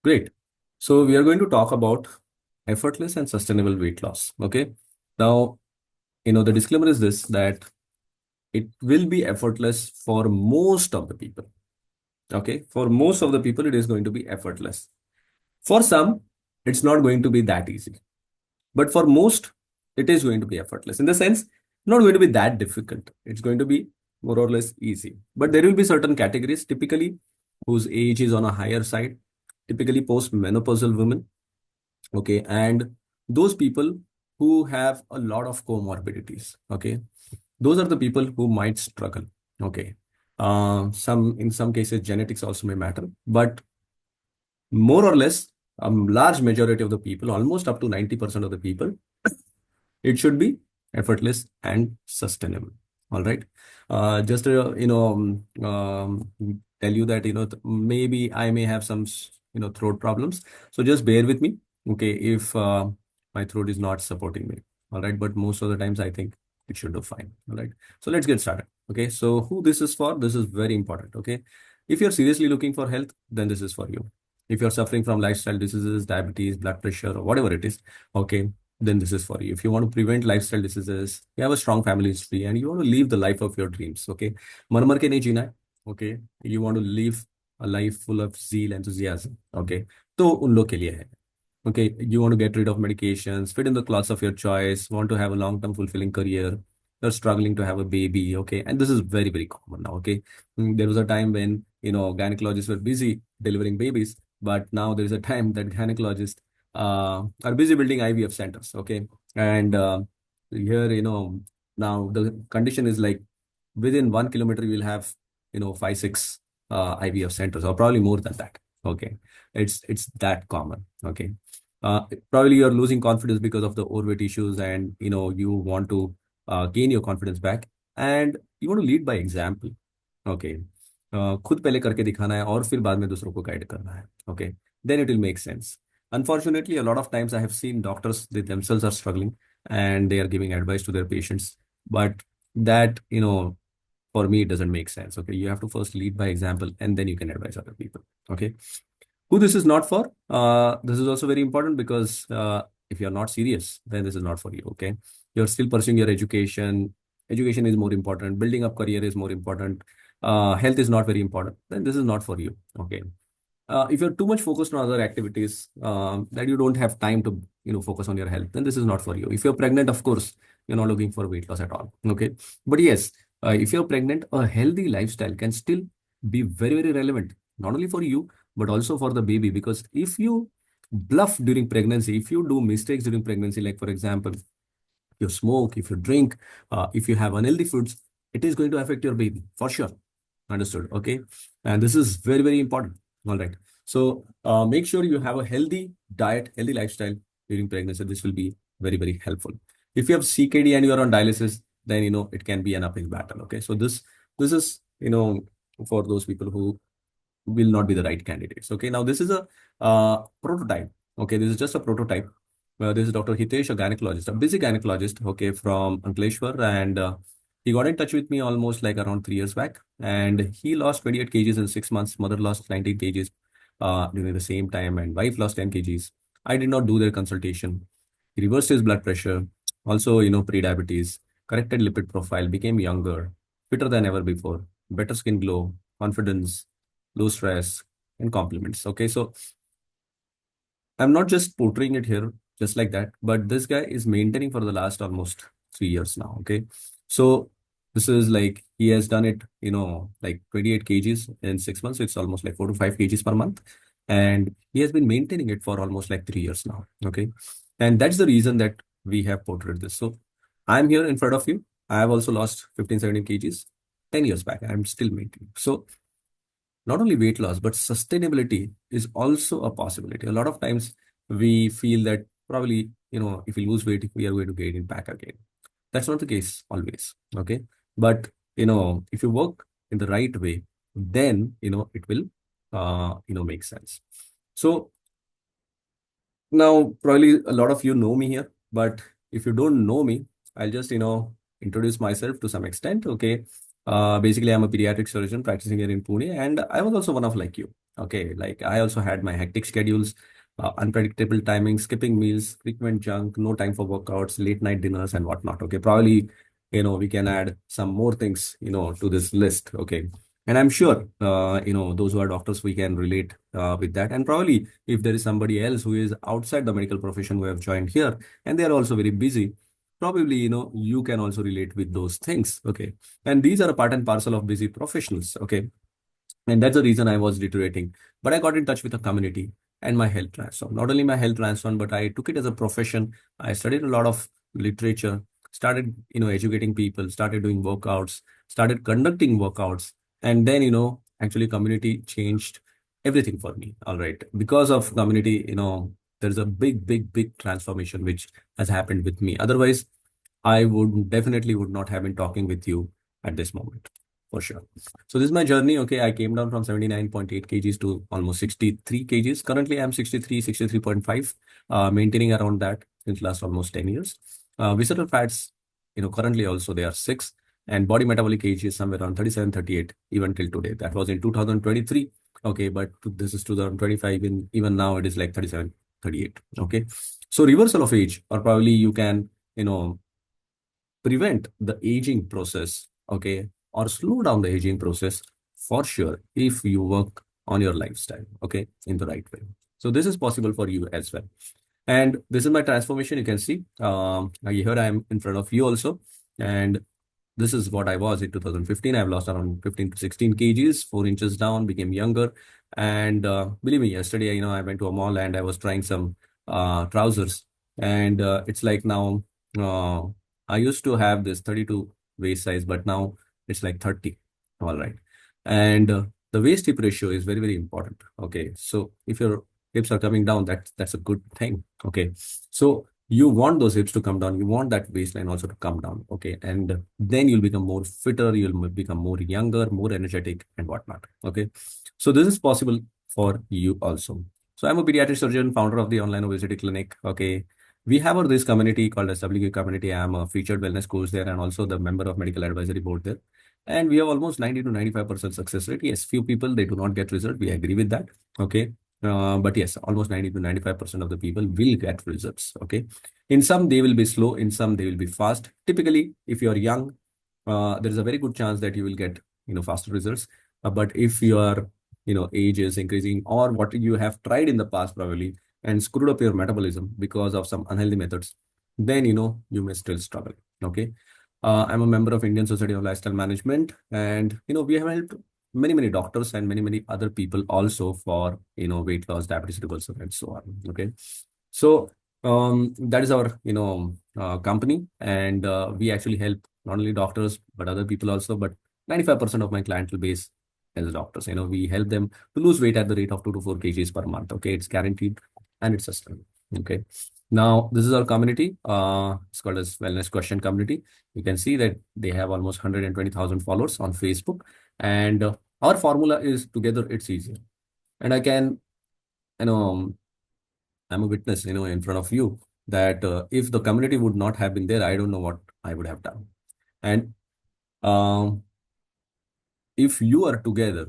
Great. So we are going to talk about effortless and sustainable weight loss. Okay. Now, the disclaimer is this that it will be effortless for most of the people. Okay. For most of the people, it is going to be effortless. For some, it's not going to be that easy. But for most, it is going to be effortless in the sense, not going to be that difficult. It's going to be more or less easy. But there will be certain categories, typically whose age is on a higher side, typically post-menopausal women. Okay. And those people who have a lot of comorbidities. Okay. Those are the people who might struggle. Okay. In some cases, genetics also may matter, but more or less, a large majority of the people, almost up to 90% of the people, it should be effortless and sustainable. All right. Just tell you that maybe I may have some throat problems, so just bear with me. Okay, if my throat is not supporting me. All right, but most of the times I think it should do fine. All right, so let's get started. Okay, so who this is for? This is very important. Okay, if you're seriously looking for health, then this is for you. If you're suffering from lifestyle diseases, diabetes, blood pressure, or whatever it is, okay, then this is for you. If you want to prevent lifestyle diseases, you have a strong family history, and you want to live the life of your dreams, okay? मर मर के नहीं जीना है, okay? You want to live a life full of zeal, enthusiasm, okay? तो उन लोग के लिए है. Okay, you want to get rid of medications, fit in the clothes of your choice, want to have a long-term fulfilling career, you're struggling to have a baby, okay? And this is very, very common now, okay? There was a time when, gynecologists were busy delivering babies, but now there is a time that gynecologists are busy building IVF centers, okay? And here, now the condition is like within 1 kilometer, you'll have, five, six IVF centers, or probably more than that, okay? It's that common, okay? Probably you're losing confidence because of the overweight issues, and you want to gain your confidence back, and you want to lead by example. Okay. खुद पहले करके दिखाना है और फिर बाद में दूसरों को गाइड करना है. Okay, then it will make sense. Unfortunately, a lot of times I have seen doctors, they themselves are struggling and they are giving advice to their patients, but that for me it doesn't make sense. Okay, you have to first lead by example and then you can advise other people. Okay, who this is not for? This is also very important because if you're not serious, then this is not for you. Okay, you're still pursuing your education. Education is more important. Building up career is more important. Health is not very important. Then this is not for you. Okay. If you're too much focused on other activities that you don't have time to focus on your health, then this is not for you. If you're pregnant, of course, you're not looking for weight loss at all. Okay. But yes, if you're pregnant, a healthy lifestyle can still be very, very relevant, not only for you but also for the baby. Because if you bluff during pregnancy, if you do mistakes during pregnancy, like for example, you smoke, if you drink, if you have unhealthy foods, it is going to affect your baby for sure. Understood? Okay. And this is very, very important. All right. So make sure you have a healthy diet, healthy lifestyle during pregnancy. This will be very, very helpful. If you have CKD and you are on dialysis, then it can be an uphill battle. Okay. So this is for those people who will not be the right candidates. Okay, now this is a prototype. Okay, this is just a prototype. This is Dr. Hitesh, a gynecologist, a busy gynecologist, okay, from Ankleshwar, and he got in touch with me almost like around 3 years back, and he lost 28 kgs in 6 months. Mother lost 19 kgs during the same time, and wife lost 10 kgs. I did not do their consultation. He reversed his blood pressure, also pre-diabetes, corrected lipid profile, became younger, fitter than ever before, better skin glow, confidence, low stress, and compliments. Okay, so I'm not just portraying it here just like that, but this guy is maintaining for the last almost 3 years now. Okay, so this is like he has done it, like 28 kgs in 6 months. It's almost like 4 to 5 kgs per month, and he has been maintaining it for almost like 3 years now. Okay, and that's the reason that we have portrayed this. So I'm here in front of you. I have also lost 15, 17 kgs 10 years back. I'm still maintaining. So not only weight loss, but sustainability is also a possibility. A lot of times we feel that probably, if we lose weight, we are going to gain it back again. That's not the case always. Okay. But, if you work in the right way, then, it will, make sense. So now probably a lot of you know me here, but if you don't know me, I'll just, introduce myself to some extent. Okay. Basically, I'm a pediatric surgeon practicing here in Pune, and I was also one of like you. Okay, like I also had my hectic schedules, unpredictable timings, skipping meals, frequent junk, no time for workouts, late night dinners, and whatnot. Okay, probably, we can add some more things, to this list. Okay, and I'm sure, those who are doctors, we can relate with that. And probably, if there is somebody else who is outside the medical profession who have joined here, and they are also very busy, probably, you can also relate with those things. Okay, and these are a part and parcel of busy professionals. Okay, and that's the reason I was deteriorating. But I got in touch with the community and my health transformed. Not only my health transformed, but I took it as a profession. I studied a lot of literature, started, educating people, started doing workouts, started conducting workouts. And then, actually community changed everything for me. All right. Because of community, there's a big, big, big transformation which has happened with me. Otherwise, I would definitely would not have been talking with you at this moment, for sure. So this is my journey. Okay, I came down from 79.8 kgs to almost 63 kgs. Currently, I'm 63, 63.5, maintaining around that since last almost 10 years. Visceral fats, currently also they are 6, and body metabolic age is somewhere around 37, 38, even till today. That was in 2023. Okay, but this is 2025. Even now, it is like 37, 38. Okay, so reversal of age, or probably you can, prevent the aging process, okay, or slow down the aging process for sure if you work on your lifestyle, okay, in the right way. So this is possible for you as well. And this is my transformation. You can see, here I am in front of you also. And this is what I was in 2015. I've lost around 15 to 16 kgs, 4 inches down, became younger. And believe me, yesterday, I went to a mall and I was trying some trousers. And it's like now, uh, I used to have this 32 waist size, but now it's like 30. All right. And the waist hip ratio is very, very important. Okay. So if your hips are coming down, that's a good thing. Okay. So you want those hips to come down, you want that waistline also to come down. Okay, and then you'll become more fitter, you'll become more younger, more energetic, and whatnot. Okay, so this is possible for you also. So I'm a pediatric surgeon, founder of the online obesity clinic. Okay, we have this community called as WQ community. I'm a featured wellness coach there and also the member of medical advisory board there. And we have almost 90 to 95% success rate. Yes, few people, they do not get result, we agree with that. Okay, but yes, almost 90 to 95% of the people will get results. Okay, in some they will be slow, in some they will be fast. Typically, if you are young, there is a very good chance that you will get faster results. But if your age is increasing, or what you have tried in the past probably and screwed up your metabolism because of some unhealthy methods, then you may still struggle. Okay, I'm a member of Indian Society of Lifestyle Management, and we have helped many doctors and many other people also for weight loss, diabetes reversal, and so on. Okay, so that is our company, and we actually help not only doctors but other people also. But 95% of my clientele base is doctors. We help them to lose weight at the rate of 2 to 4 kgs per month. Okay, it's guaranteed and it's sustainable. Okay, now this is our community. It's called as Wellness Question Community. You can see that they have almost 120,000 followers on Facebook, and our formula is together it's easier. And I can, you know, I'm a witness, in front of you that if the community would not have been there, I don't know what I would have done. And um, if you are together,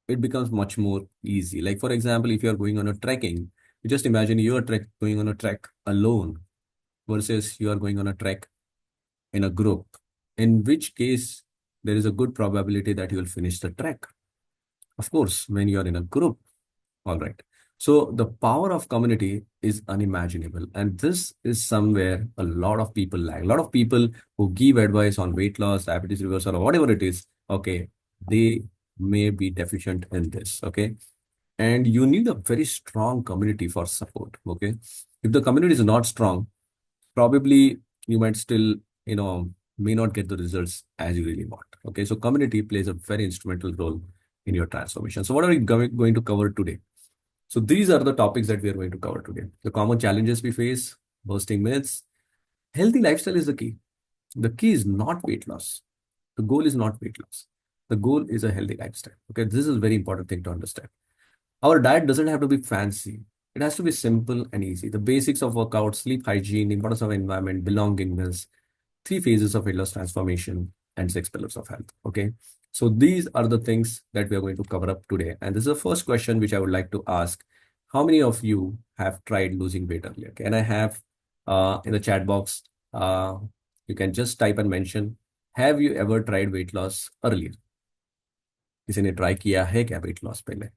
it becomes much more easy. Like for example, if you are going on a trekking, you just imagine you are going on a trek alone versus you are going on a trek in a group. In which case, there is a good probability that you will finish the trek. Of course, when you are in a group. All right. So the power of community is unimaginable. And this is somewhere a lot of people lack. A lot of people who give advice on weight loss, diabetes reversal, or whatever it is, okay, they may be deficient in this. Okay. And you need a very strong community for support. Okay. If the community is not strong, probably you might still, may not get the results as you really want. Okay. So community plays a very instrumental role in your transformation. So what are we going to cover today? So these are the topics that we are going to cover today. The common challenges we face, busting myths. Healthy lifestyle is the key. The key is not weight loss. The goal is not weight loss. The goal is a healthy lifestyle. Okay, this is a very important thing to understand. Our diet doesn't have to be fancy. It has to be simple and easy. The basics of workout, sleep hygiene, importance of environment, belongingness, 3 phases of weight loss transformation, and 6 pillars of health. Okay. So these are the things that we are going to cover up today. And this is the first question which I would like to ask. How many of you have tried losing weight earlier? Can I have in the chat box, uh, you can just type and mention, have you ever tried weight loss earlier? किसी ने try किया है क्या weight loss पहले?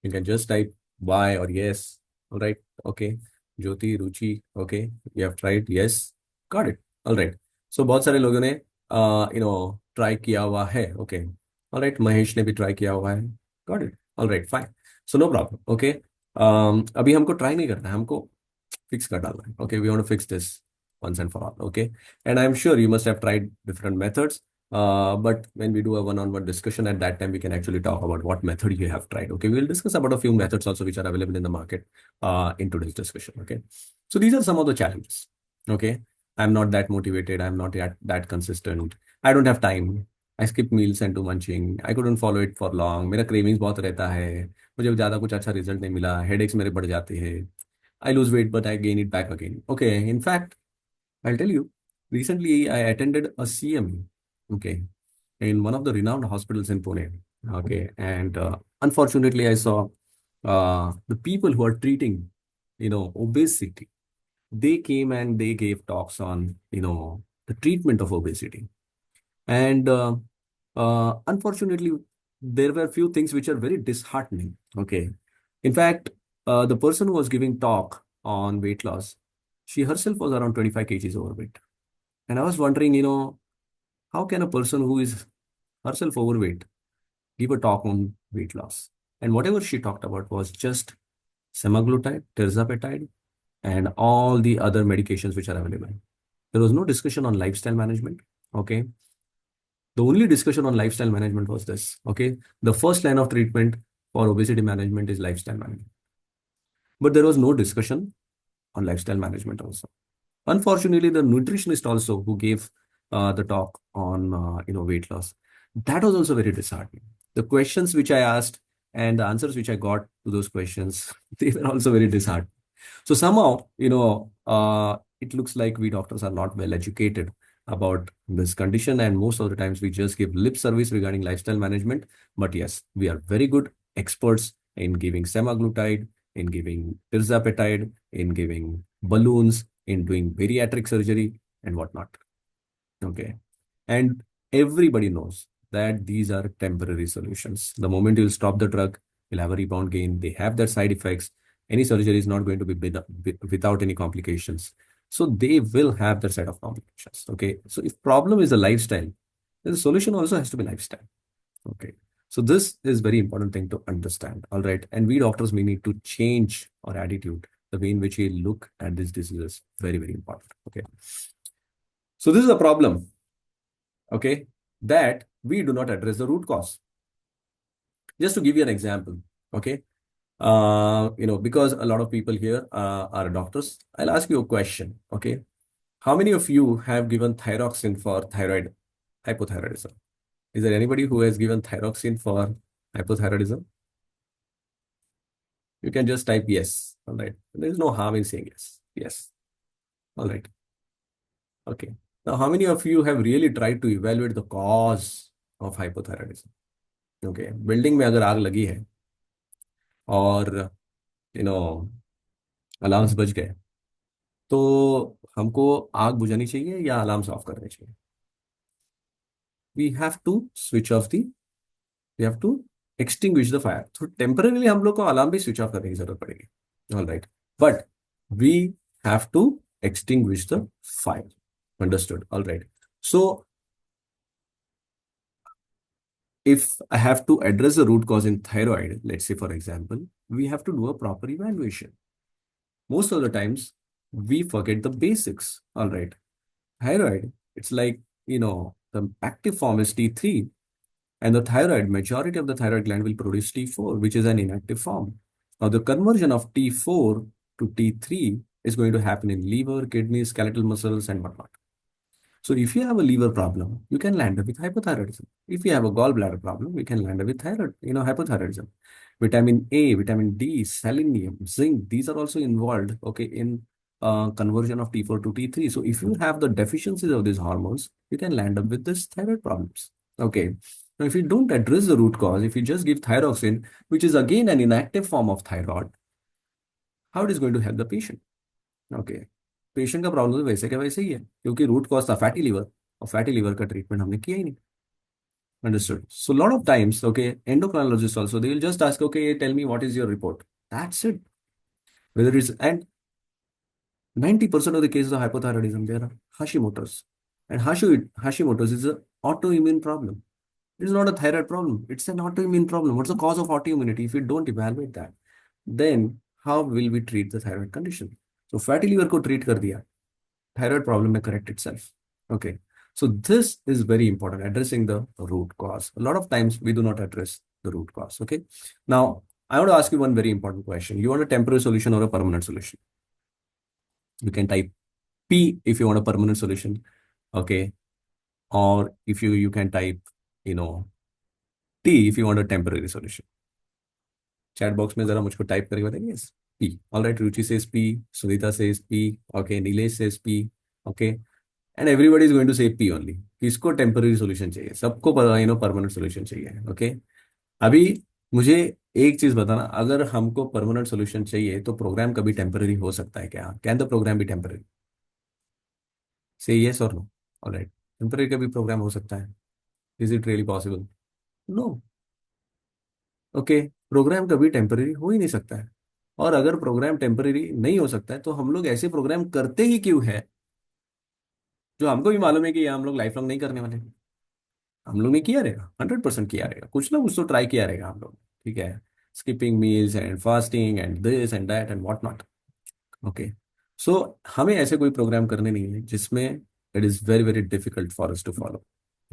You can just type Y or yes. All right. Okay. Jyoti, Ruchi. Okay. You have tried. Yes. Got it. All right. So बहुत सारे लोगों ने ट्राई किया हुआ है. Okay. All right. महेश ने भी ट्राई किया हुआ है. Got it. All right. Fine. So no problem. Okay. अभी हमको ट्राई नहीं करना है, हमको फिक्स कर डालना है. Okay. We want to fix this once and for all. Okay. And I'm sure you must have tried different methods. But when we do a one-on-one discussion, at that time we can actually talk about what method you have tried. Okay, we will discuss about a few methods also which are available in the market in today's discussion. Okay, so these are some of the challenges. Okay, I'm not that motivated. I'm not yet that consistent. I don't have time. I skip meals and do munching. I couldn't follow it for long. मेरा cravings बहुत रहता है. मुझे ज़्यादा कुछ अच्छा result नहीं मिला. Headaches मेरे बढ़ जाते हैं. I lose weight, but I gain it back again. Okay, in fact, I'll tell you. Recently, I attended a CME. Okay, in one of the renowned hospitals in Pune. Okay, and unfortunately, I saw the people who are treating, obesity. They came and they gave talks on, the treatment of obesity. And unfortunately, there were a few things which are very disheartening. Okay, in fact, the person who was giving talk on weight loss, she herself was around 25 kgs overweight. And I was wondering, how can a person who is herself overweight give a talk on weight loss? And whatever she talked about was just semaglutide, tirzepatide, and all the other medications which are available. There was no discussion on lifestyle management. Okay. The only discussion on lifestyle management was this. Okay. The first line of treatment for obesity management is lifestyle management. But there was no discussion on lifestyle management also. Unfortunately, the nutritionist also who gave the talk on weight loss, that was also very disheartening. The questions which I asked and the answers which I got to those questions, they were also very disheartening. So somehow, it looks like we doctors are not well educated about this condition, and most of the times we just give lip service regarding lifestyle management. But yes, we are very good experts in giving semaglutide, in giving tirzepatide, in giving balloons, in doing bariatric surgery and whatnot. Okay. And everybody knows that these are temporary solutions. The moment you'll stop the drug, you'll have a rebound gain. They have their side effects. Any surgery is not going to be without any complications. So they will have their set of complications. Okay. So if problem is a lifestyle, then the solution also has to be lifestyle. Okay. So this is very important thing to understand. All right. And we doctors may need to change our attitude. The way in which we look at this disease is very, very important. Okay. So this is a problem. Okay. That we do not address the root cause. Just to give you an example. Okay. Because a lot of people here are doctors, I'll ask you a question. Okay. How many of you have given thyroxine for thyroid hypothyroidism? Is there anybody who has given thyroxine for hypothyroidism? You can just type yes. All right. There is no harm in saying yes. Yes. All right. Okay. Now, how many of you have really tried to evaluate the cause of hypothyroidism? Okay. Building में अगर आग लगी है और alarms बज गए, तो हमको आग बुझानी चाहिए या अलार्म्स ऑफ करने चाहिए? We have to switch off the we have to extinguish the fire. तो टेम्पररीली हम लोग को अलार्म भी स्विच ऑफ करने की जरूरत पड़ेगी. All right. But we have to extinguish the fire. Understood. All right. So if I have to address the root cause in thyroid, let's say, for example, we have to do a proper evaluation. Most of the times we forget the basics. All right. Thyroid, it's like, the active form is T3, and the thyroid, majority of the thyroid gland will produce T4, which is an inactive form. Now, the conversion of T4 to T3 is going to happen in liver, kidneys, skeletal muscles, and whatnot. So if you have a liver problem, you can land up with hypothyroidism. If you have a gallbladder problem, you can land up with hypothyroidism. Vitamin A, vitamin D, selenium, zinc, these are also involved, okay, in conversion of T4 to T3. So if you have the deficiencies of these hormones, you can land up with this thyroid problems. Okay. Now, if you don't address the root cause, if you just give thyroxine, which is again an inactive form of thyroid, how it is going to help the patient? Okay. Patient का problem तो वैसे का वैसे ही है क्योंकि root cause था fatty liver और fatty liver का ट्रीटमेंट हमने किया ही नहीं. Understood. So a lot of times, okay, endocrinologists also, they will just ask, okay, tell me what is your report. That's it. Whether it's, and 90% of the cases of hypothyroidism, there are Hashimoto's. And Hashimoto's is an autoimmune problem. It is not a thyroid problem. It's an autoimmune problem. What's the cause of autoimmunity? If we don't evaluate that, then how will we treat the thyroid condition? So fatty liver को treat कर दिया, thyroid problem may correct itself. Okay. So this is very important, addressing the root cause. A lot of times we do not address the root cause. Okay. Now, I want to ask you one very important question. You want a temporary solution or a permanent solution? You can type P if you want a permanent solution. Okay. Or if you can type, you know, T if you want a temporary solution. Chat box में जरा मुझको type करके बताइए. Yes. P. All right. Ruchi says P. Sunita says P. Okay. Nilesh says P. Okay. And everybody is going to say P only. किसको temporary solution चाहिए? सबको permanent solution चाहिए. Okay. अभी मुझे एक चीज बताना, अगर हमको परमानेंट सोल्यूशन चाहिए तो प्रोग्राम कभी टेम्पररी हो सकता है क्या? कैन द प्रोग्राम भी टेम्पररी? से यस और नो. ऑलराइट. टेम्पररी का भी प्रोग्राम हो सकता है. Is it really possible? No. Okay. Programme कभी टेम्पररी हो ही नहीं सकता है. और अगर प्रोग्राम टेम्पररी नहीं हो सकता है तो हम लोग ऐसे प्रोग्राम करते ही क्यों है जो हमको भी मालूम है कि ये हम लोग लाइफ लॉन्ग नहीं करने वाले? हम लोग ने किया रहेगा, 100% किया रहेगा, कुछ ना कुछ तो ट्राई किया रहेगा हम लोग. ठीक है. Skipping meals and fasting and this and that and what not. Okay. So हमें ऐसे कोई प्रोग्राम करने नहीं है जिसमें it is very very difficult for us to follow.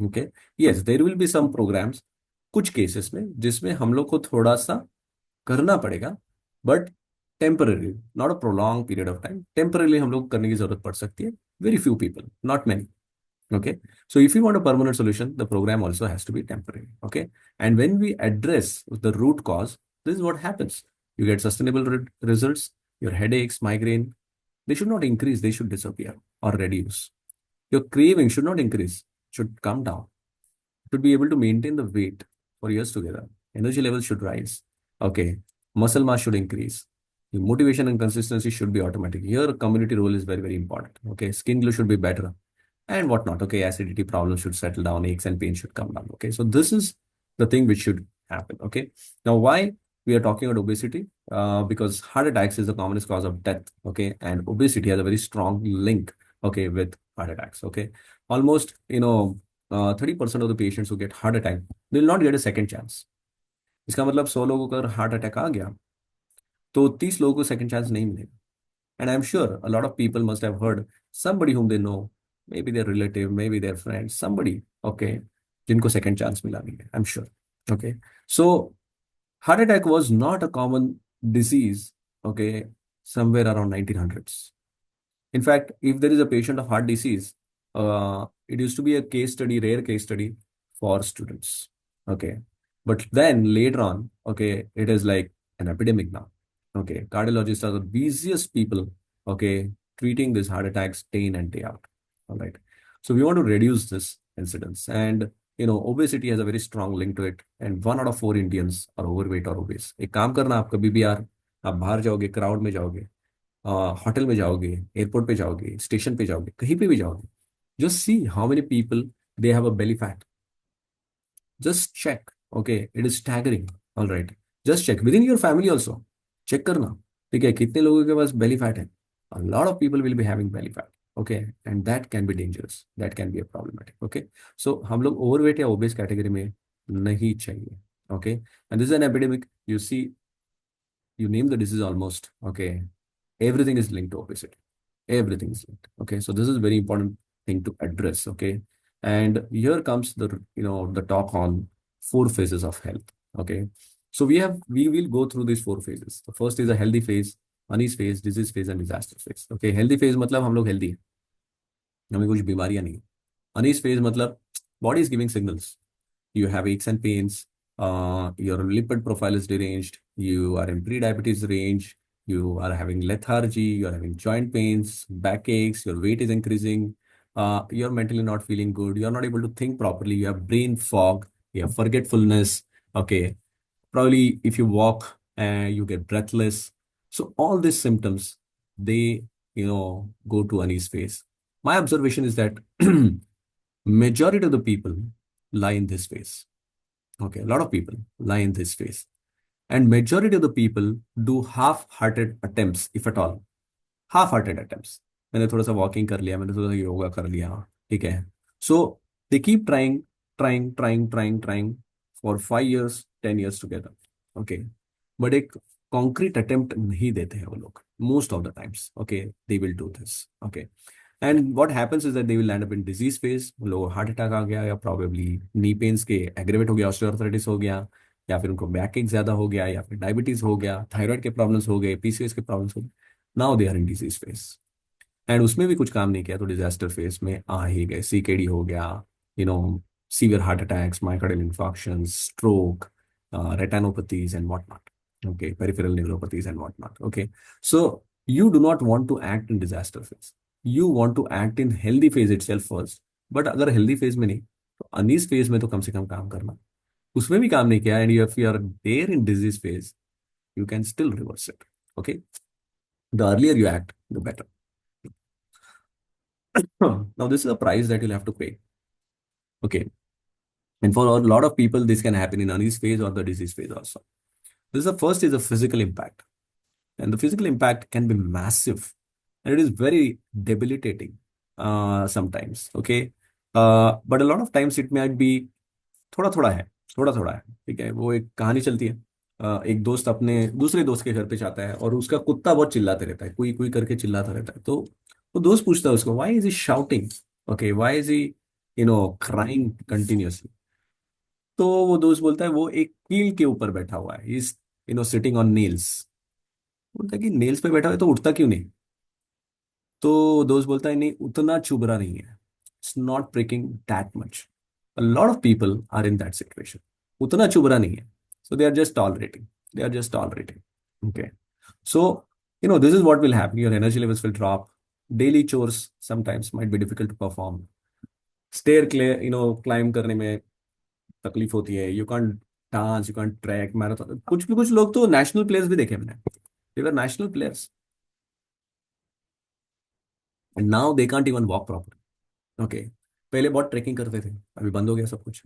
Okay. Yes, there will be some programs कुछ केसेस में जिसमें हम लोग को थोड़ा सा करना पड़ेगा, but temporary, not a prolong period of time. Temporary हम लोग करने की जरूरत पड़ सकती है. Very few people, not many. Okay. So if you want a permanent solution, the program also has to be temporary. Okay. And when we address the root cause, this is what happens. You get sustainable results. Your headaches, migraine, they should not increase. They should disappear or reduce. Your craving should not increase, should come down. Should be able to maintain the weight for years together. Energy levels should rise. Okay. Muscle mass should increase. Your motivation and consistency should be automatic. Here, community role is very, very important. Okay. Skin glow should be better and whatnot. Okay, acidity problems should settle down, aches and pains should come down. Okay, so this is the thing which should happen. Okay, now why we are talking about obesity? Because heart attacks is the commonest cause of death. Okay, and obesity has a very strong link. Okay, with heart attacks. Okay, almost 30% of the patients who get heart attack will not get a second chance. इसका मतलब 100 लोगों को अगर heart attack आ गया तो 30 लोगों को सेकंड चांस नहीं मिलेगा. And I'm sure a lot of people must have heard somebody whom they know, maybe their relative, maybe their friend, somebody, okay, जिनको second chance मिला नहीं है. I'm sure. Okay. So heart attack was not a common disease, okay, somewhere around 1900s. In fact, if there is a patient of heart disease, it used to be a case study, rare case study for students. Okay. But then later on, okay, it is like an epidemic now. Okay. Cardiologists are the busiest people, okay, treating these heart attacks day in and day out. All right. So we want to reduce this incidence. And obesity has a very strong link to it. And 1 out of 4 Indians are overweight or obese. एक काम करना, आप कभी भी यार आप बाहर जाओगे, क्राउड में जाओगे, होटल में जाओगे, एयरपोर्ट पे जाओगे, स्टेशन पे जाओगे, कहीं पे भी जाओगे, just see how many people they have a belly fat. Just check. Okay, it is staggering. All right, just check within your family also. Check करना, ठीक है, कितने लोगों के पास belly fat है. A lot of people will be having belly fat. Okay, and that can be dangerous. That can be a problematic. Okay, so हम लोग overweight या obese category में नहीं चाहिए. Okay, and this is an epidemic. You see, you name the disease almost. Okay, everything is linked to obesity. Everything is linked. Okay, so this is very important thing to address. Okay, and here comes the talk on 4 phases of health. Okay, so we will go through these 4 phases. The first is a healthy phase, unease phase, disease phase, and disaster phase. Okay, healthy phase मतलब हम लोग healthy हैं, हमें कुछ बीमारियां नहीं. Unease phase मतलब body is giving signals. You have aches and pains. Your lipid profile is deranged. You are in pre-diabetes range. You are having lethargy. You are having joint pains, backaches. Your weight is increasing. You're mentally not feeling good. You're not able to think properly. You have brain fog. You have forgetfulness. Okay, probably if you walk and you get breathless. So all these symptoms, they go to unease phase. My observation is that majority of the people lie in this phase. Okay, a lot of people lie in this phase, and majority of the people do half-hearted attempts, if at all. Half-hearted attempts. मैंने थोड़ा सा walking कर लिया, मैंने थोड़ा सा योगा कर लिया, ठीक है. So they keep trying for 5 years 10 years together. Okay, but एक कॉन्क्रीट अटेम्प्ट नहीं देते हैं वो लोग most of the times. Okay, they will do this. Okay, and what happens is that they will land up in disease phase. उन लोगों को heart attack आ गया, या प्रॉबेबली नी पेन्स के एग्रेवेट हो गया, ऑस्टियोआर्थराइटिस हो गया, या फिर उनको बैक एक ज्यादा हो गया, या फिर डायबिटीज हो गया, थायराइड के प्रॉब्लम्स हो गए, पीसीओएस के प्रॉब्लम्स हो गए. Now they are in disease phase. And उसमें भी कुछ काम नहीं किया तो डिजास्टर फेज में आ ही गए. सीकेडी हो गया, you know severe heart attacks, myocardial infarction, stroke, retinopathies and whatnot. Okay, peripheral neuropathies and whatnot. Okay, so you do not want to act in disaster phase. You want to act in healthy phase itself first. But अगर healthy phase में नहीं, तो unease phase में तो कम से कम काम करना. उसमें भी काम नहीं किया, and if you are there in disease phase, you can still reverse it. Okay, the earlier you act, the better. Now this is a price that you'll have to pay. Okay, and for a lot of people, this can happen in unease phase or the disease phase also. This is the first is the physical impact, and the physical impact can be massive, and it is very debilitating sometimes. Okay, but a lot of times it might be थोड़ा थोड़ा है, थोड़ा थोड़ा है. ठीक है, वो एक कहानी चलती है. एक दोस्त अपने दूसरे दोस्त के घर पे जाता है और उसका कुत्ता बहुत चिल्लाते रहता है, कोई कोई करके चिल्लाता रहता है. तो वो दोस्त पूछता है उसको, why is he shouting. Okay, why is he crying continuously. तो वो दोस्त बोलता है वो एक कील के ऊपर बैठा हुआ है, इज सिटिंग ऑन नेल्स. बोलता है कि नेल्स पे बैठा हुआ है तो उठता क्यों नहीं. तो दोस्त बोलता है नहीं, उतना चुभ रहा नहीं है. It's not breaking that much. A lot of people are in that situation. उतना चुभ रहा नहीं है. So they are just tolerating. They are just tolerating. Okay. So, this is what will happen. Your energy levels will drop. Daily chores sometimes might be difficult to perform. Stair climb करने में तकलीफ होती है. You can't dance, you can't track, marathon. कुछ लोग तो national players भी देखे मैंने. They were national players. And now they can't even walk properly. Okay. पहले बहुत ट्रेकिंग करते थे, अभी बंद हो गया सब कुछ.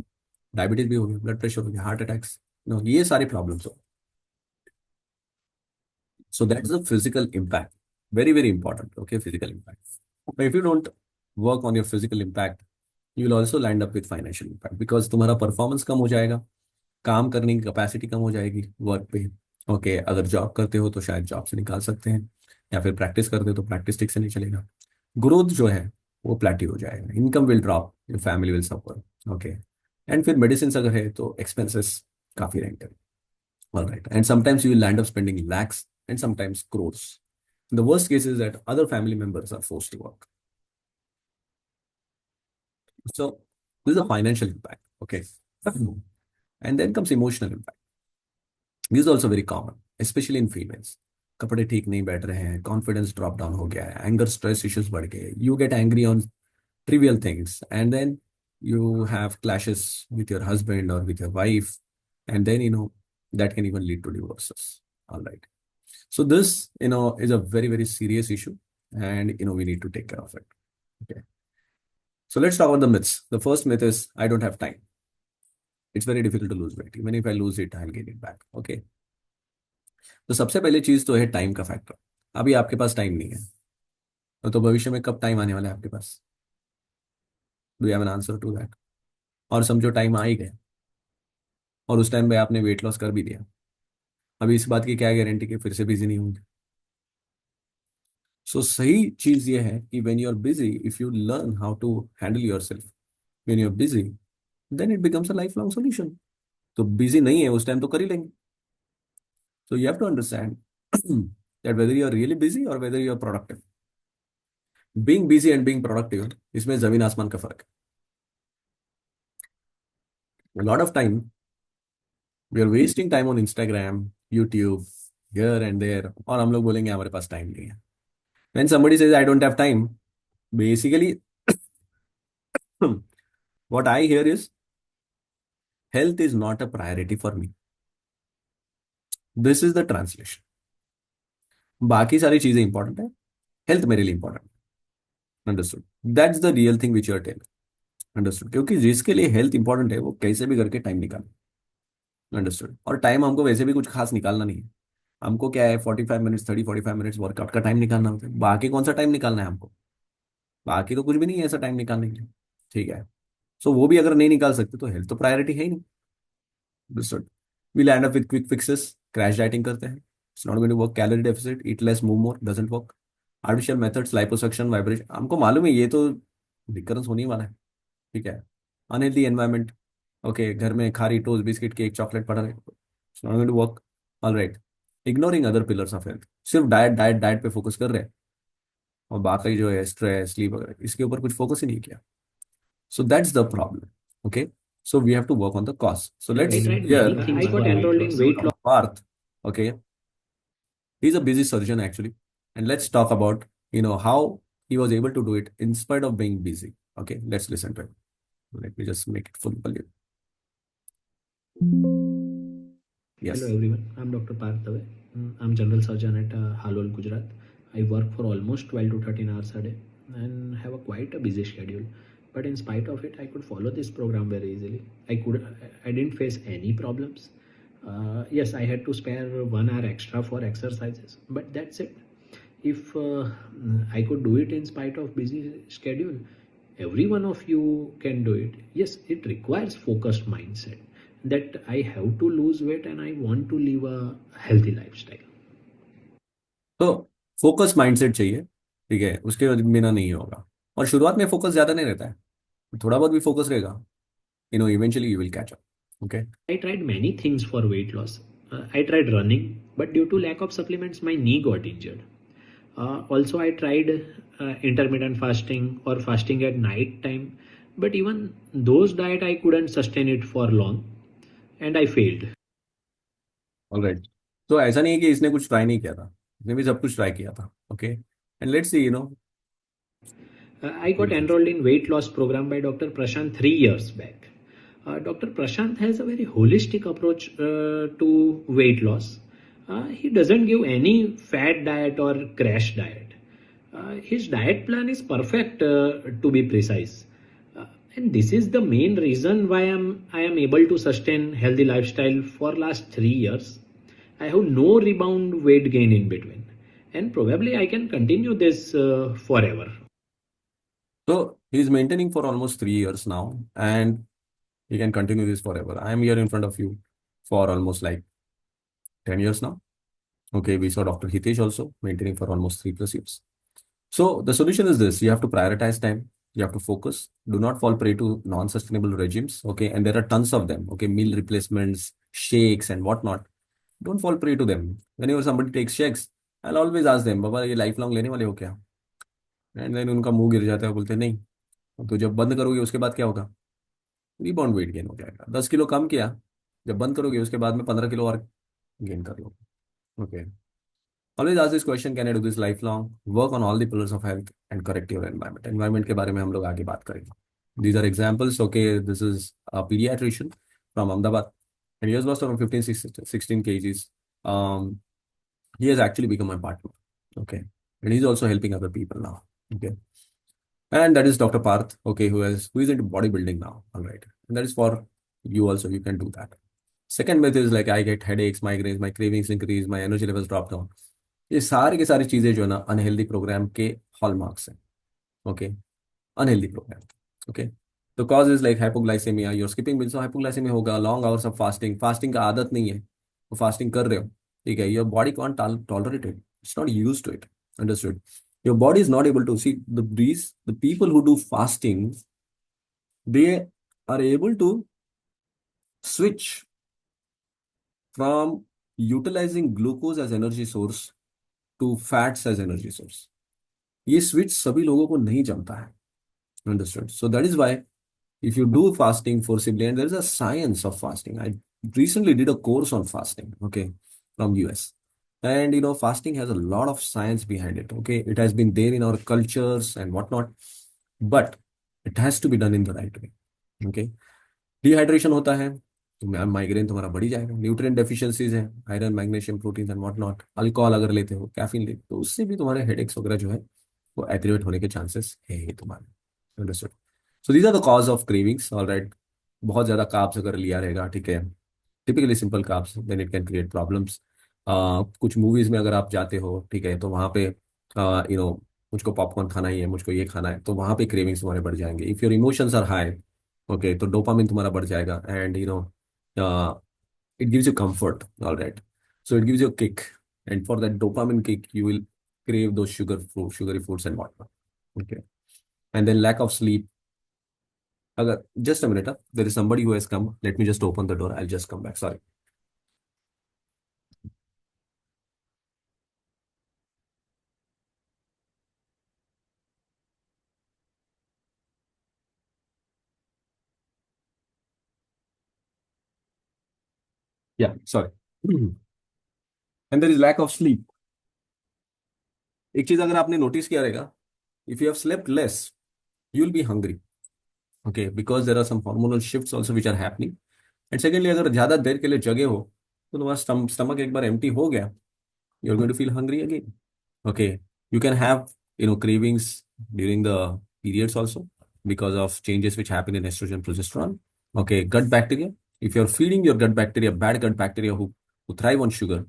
डायबिटीज भी हो गया, ब्लड प्रेशर हो गया, हार्ट अटैक्स, ये सारी प्रॉब्लम्स हो. So that's the physical impact. Very very important. Okay, physical impact. But if you don't work on your physical impact, you will also land up with financial impact, because तुम्हारा performance कम हो जाएगा, काम करने की capacity कम हो जाएगी work पे. Okay, अगर जॉब करते हो तो शायद जॉब से निकाल सकते हैं, या फिर प्रैक्टिस करते हो तो प्रैक्टिस ठीक से नहीं चलेगा. ग्रोथ जो है वो प्लेट्यू हो जाएगा, income will drop, your family will suffer. Okay, and फिर मेडिसिन अगर है तो एक्सपेंसेस काफी रहेंगे. All right. And sometimes you will end up spending lakhs and sometimes crores. The worst case is that other family members are forced to work. So this is a financial impact. Okay. And then comes emotional impact. This is also very common, especially in females. कपड़े ठीक नहीं बैठ रहे हैं, confidence drop down हो गया है, anger stress issues बढ़ गए, you get angry on trivial things, and then you have clashes with your husband or with your wife, and then that can even lead to divorces. All right. So this is a very very serious issue, and we need to take care of it. Okay. So let's talk about the myths. The first myth is I don't have time. It's very difficult to lose weight. Even if I lose it, I'll gain it back. Okay. तो सबसे पहले चीज तो है time का factor. अभी आपके पास time नहीं है, तो भविष्य में कब टाइम आने वाला है आपके पास. Do you have an answer to that. और समझो टाइम आ ही गया, और उस टाइम पे आपने वेट लॉस कर भी दिया. अभी इस बात की क्या गारंटी कि फिर से बिजी नहीं होंगे. सो सही चीज ये है कि when you are busy, if you learn how to handle yourself when you are busy, then it becomes a life long solution. तो बिजी नहीं है उस टाइम तो कर ही लेंगे. So you have to understand that whether you are really busy और whether you are productive. Being busy and being productive, इसमें जमीन आसमान का फर्क है. Lot of time we are wasting time on Instagram, YouTube, here and there, और हम लोग बोलेंगे हमारे पास टाइम नहीं है. When somebody says I don't have time, basically what I hear is, health is not a priority for me. This is the translation. बाकी सारी चीजें इंपॉर्टेंट है, हेल्थ मेरे लिए important. Understood. That's the real thing which you are telling. Understood. क्योंकि जिसके लिए health important है वो कैसे भी करके टाइम निकाले. अंडरस्टूड. और टाइम हमको वैसे भी कुछ खास निकालना नहीं है. हमको क्या है, 45 मिनट्स 30-45 मिनट्स वर्कआउट का टाइम निकालना होता है. बाकी कौन सा टाइम निकालना है हमको? बाकी तो कुछ भी नहीं है ऐसा टाइम निकालने के लिए. ठीक है. सो वो भी अगर नहीं निकाल सकते तो हेल्थ तो प्रायोरिटी है ही नहीं. Understood. We'll end up with quick fixes. Crash dieting करते हैं. It's not going to work. Calorie deficit, eat less move more, doesn't work. Artificial methods, liposuction, vibration, हमको मालूम है ये तो रिकरेंस होने ही वाला है. ठीक है. Unhealthy environment. ओके, घर में khari toast biscuit cake chocolate पड़ा रहे, it's not going to work. Alright. Ignoring other pillars of health. सिर्फ डाइट डाइट डाइट पे फोकस कर रहे हैं और बाकी जो है स्ट्रेस स्लीप वगैरह इसके ऊपर कुछ फोकस ही नहीं किया. So that's the problem. Okay. So we have to work on the cost. So let's I tried here many things for weight loss. Parth. Okay, he's a busy surgeon actually, and let's talk about how he was able to do it in spite of being busy. Okay, let's listen to it. Let me just make it full for you. Yes. Hello everyone, I'm Dr. Parth Dave. I'm general surgeon at Halol, Gujarat. I work for almost 12 to 13 hours a day and have a quite a busy schedule. But in spite of it, I could follow this program very easily. I didn't face any problems. Yes, I had to spare 1 hour extra for exercises, but that's it. If I could do it in spite of busy schedule, every one of you can do it. Yes, it requires focused mindset that I have to lose weight and I want to live a healthy lifestyle. तो focus mindset चाहिए. ठीक है, उसके बिना नहीं होगा. और शुरुआत में फोकस ज्यादा नहीं रहता है, थोड़ा बहुत भी फोकस रहेगा, eventually you will catch up. Okay. I tried many things for weight loss. I tried running, but due to lack of supplements, my knee got injured. Also, I tried intermittent fasting or fasting at night time, but even those diet I couldn't sustain it for long, and I failed. Alright. तो ऐसा नहीं है कि इसने कुछ try नहीं किया था, इसने भी सब कुछ ट्राई किया था. Okay. And let's see I got enrolled in weight loss program by Dr. Prashant 3 years back. Dr. Prashant has a very holistic approach to weight loss. He doesn't give any fat diet or crash diet. His diet plan is perfect, to be precise. And this is the main reason why I am able to sustain healthy lifestyle for last 3 years. I have no rebound weight gain in between, and probably I can continue this forever. So he's maintaining for almost 3 years now, and he can continue this forever. I am here in front of you for almost like 10 years now. Okay, we saw Dr. Hitesh also maintaining for almost 3+ years. So the solution is this: you have to prioritize time, you have to focus, do not fall prey to non-sustainable regimes. Okay, and there are tons of them. Okay, meal replacements, shakes, and whatnot. Don't fall prey to them. Whenever somebody takes shakes, I'll always ask them, बाबा ये life long लेने वाले हो क्या? And then उनका मुंह गिर जाता है, बोलते नहीं, तो जब बंद करोगे उसके बाद क्या होगा? रिबाउंड वेट गेन हो जाएगा. 10 किलो कम किया, जब बंद करोगे उसके बाद में 15 किलो और गेन कर लो. Okay. Always ask this question, can I do this life long? Work on all the pillars of health and correct your environment. Environment के बारे में हम लोग आगे बात करेंगे. These are examples. Okay, this is a pediatrician from Ahmedabad and he has lost around 15 16 kgs. He has actually become my partner. Okay, and he's also helping other people now. Okay. And that is Dr. Parth, okay, who is into bodybuilding now. All right. And that is for you also. You can do that. Second myth is like I get headaches, migraines, my cravings increase, my energy levels drop down. ये सारी की सारी चीजें जो है ना unhealthy program के hallmarks हैं. Okay, unhealthy program. ओके, तो cause is like hypoglycaemia, your skipping meals, hypoglycaemia होगा, long hours of fasting, fasting का आदत नहीं है, वो फास्टिंग कर रहे हो. ठीक है, your body can't tolerate it, it's not used to it. Understood. Your body is not able to see the people who do fasting, they are able to switch from utilizing glucose as energy source to fats as energy source. ये switch सभी लोगों को नहीं जमता है. Understood. So that is why if you do fasting forcibly, and there is a science of fasting. I recently did a course on fasting, okay, from US. And fasting has a lot of science behind it. Okay, it has been there in our cultures and whatnot, but it has to be done in the right way. Okay, dehydration होता है, तो migraine तुम्हारा बढ़ ही जाएगा। Nutrient deficiencies है, iron, magnesium, protein and what not. Alcohol अगर लेते हो, कैफीन लेते हो, तो उससे भी तुम्हारे हेडेक्स वगैरह जो है वो एग्रीवेट होने के चांसेस है ही तुम्हारे। Understood. So these are the cause of cravings, alright. बहुत ज्यादा कार्ब्स अगर लिया रहेगा, ठीक है, typically simple carbs, then it can create problems. कुछ मूवीज में अगर आप जाते हो, ठीक है, तो वहाँ पे मुझको पॉपकॉर्न खाना ही है, मुझको ये खाना है, तो वहाँ पे क्रेविंग्स तुम्हारे बढ़ जाएंगे। If your emotions are high, okay, तो डोपामिन तुम्हारा बढ़ जाएगा, and it gives you comfort, all right, so it gives you a kick, and for that dopamine kick you will crave those sugary foods and whatnot, okay. And then lack of sleep. Just a minute, there is somebody who has come. Let me just open the door. I'll just come back. Sorry. Yeah, sorry. And there is lack of sleep. एक चीज अगर आपने notice किया रहेगा, if you have slept less, you will be hungry, okay, because there are some hormonal shifts also which are happening. And secondly, अगर ज्यादा देर के लिए जगे हो, तो तुम्हारा स्टमक एक बार एम्प्टी हो गया, you're going to feel hungry again. Okay, you can have cravings during the periods also because of changes which happen in estrogen, progesterone. Okay, gut bacteria. If you're feeding your gut bacteria, bad gut bacteria who thrive on sugar,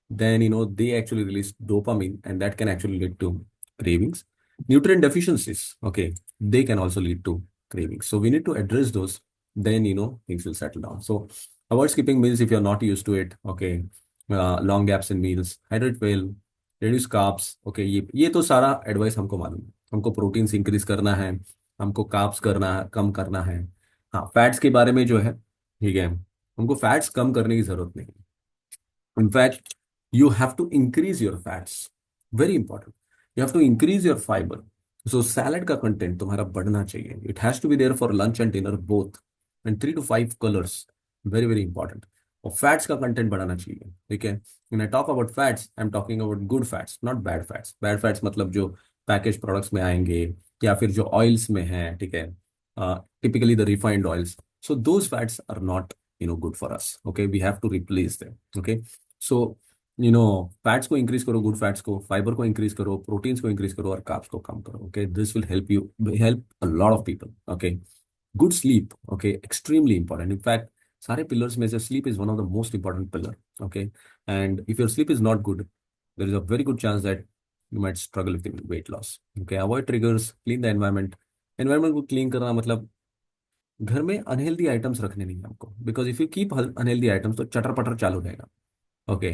then they actually release dopamine, and that can actually lead to cravings. Nutrient deficiencies, okay, they can also lead to cravings. So we need to address those. Then things will settle down. So avoid skipping meals if you're not used to it. Okay, long gaps in meals. Hydrate well. Reduce carbs. Okay, ये तो सारा advice हमको मालूम है। हमको proteins increase करना है, हमको कार्ब्स कम करना है। हाँ, फैट्स के बारे में जो है, ठीक है, हमको फैट्स कम करने की जरूरत नहीं। In fact, you have to increase your fats. Very important. You have to increase your fiber. So salad का content तुम्हारा बढ़ना चाहिए. It has to be there for lunch and dinner both. And 3 to 5 colors. Very very important. और fats का content बढ़ाना चाहिए, ठीक है। When I talk about fats, I'm talking about good fats, not bad fats. Bad fats मतलब जो packaged products में आएंगे, या फिर जो oils में है, ठीक है, typically the refined oils. So those fats are not good for us. Okay, we have to replace them. Okay, so fats को इंक्रीज करो, गुड फैट्स को, फाइबर को इंक्रीज करो, प्रोटीन्स को इंक्रीज करो, और कार्ब्स को कम करो। Okay, this will help a lot of people. Okay, good sleep, okay, extremely important. In fact सारे पिलर्स में से sleep is one of the most important pillar. Okay, and if your sleep is not good, there is a very good chance that you might struggle with weight loss. Okay, avoid triggers, clean the environment. Environment को clean करना मतलब घर में unhealthy items रखने नहीं है आपको, because if you keep unhealthy items तो चटर पटर चालू रहेगा। ओके,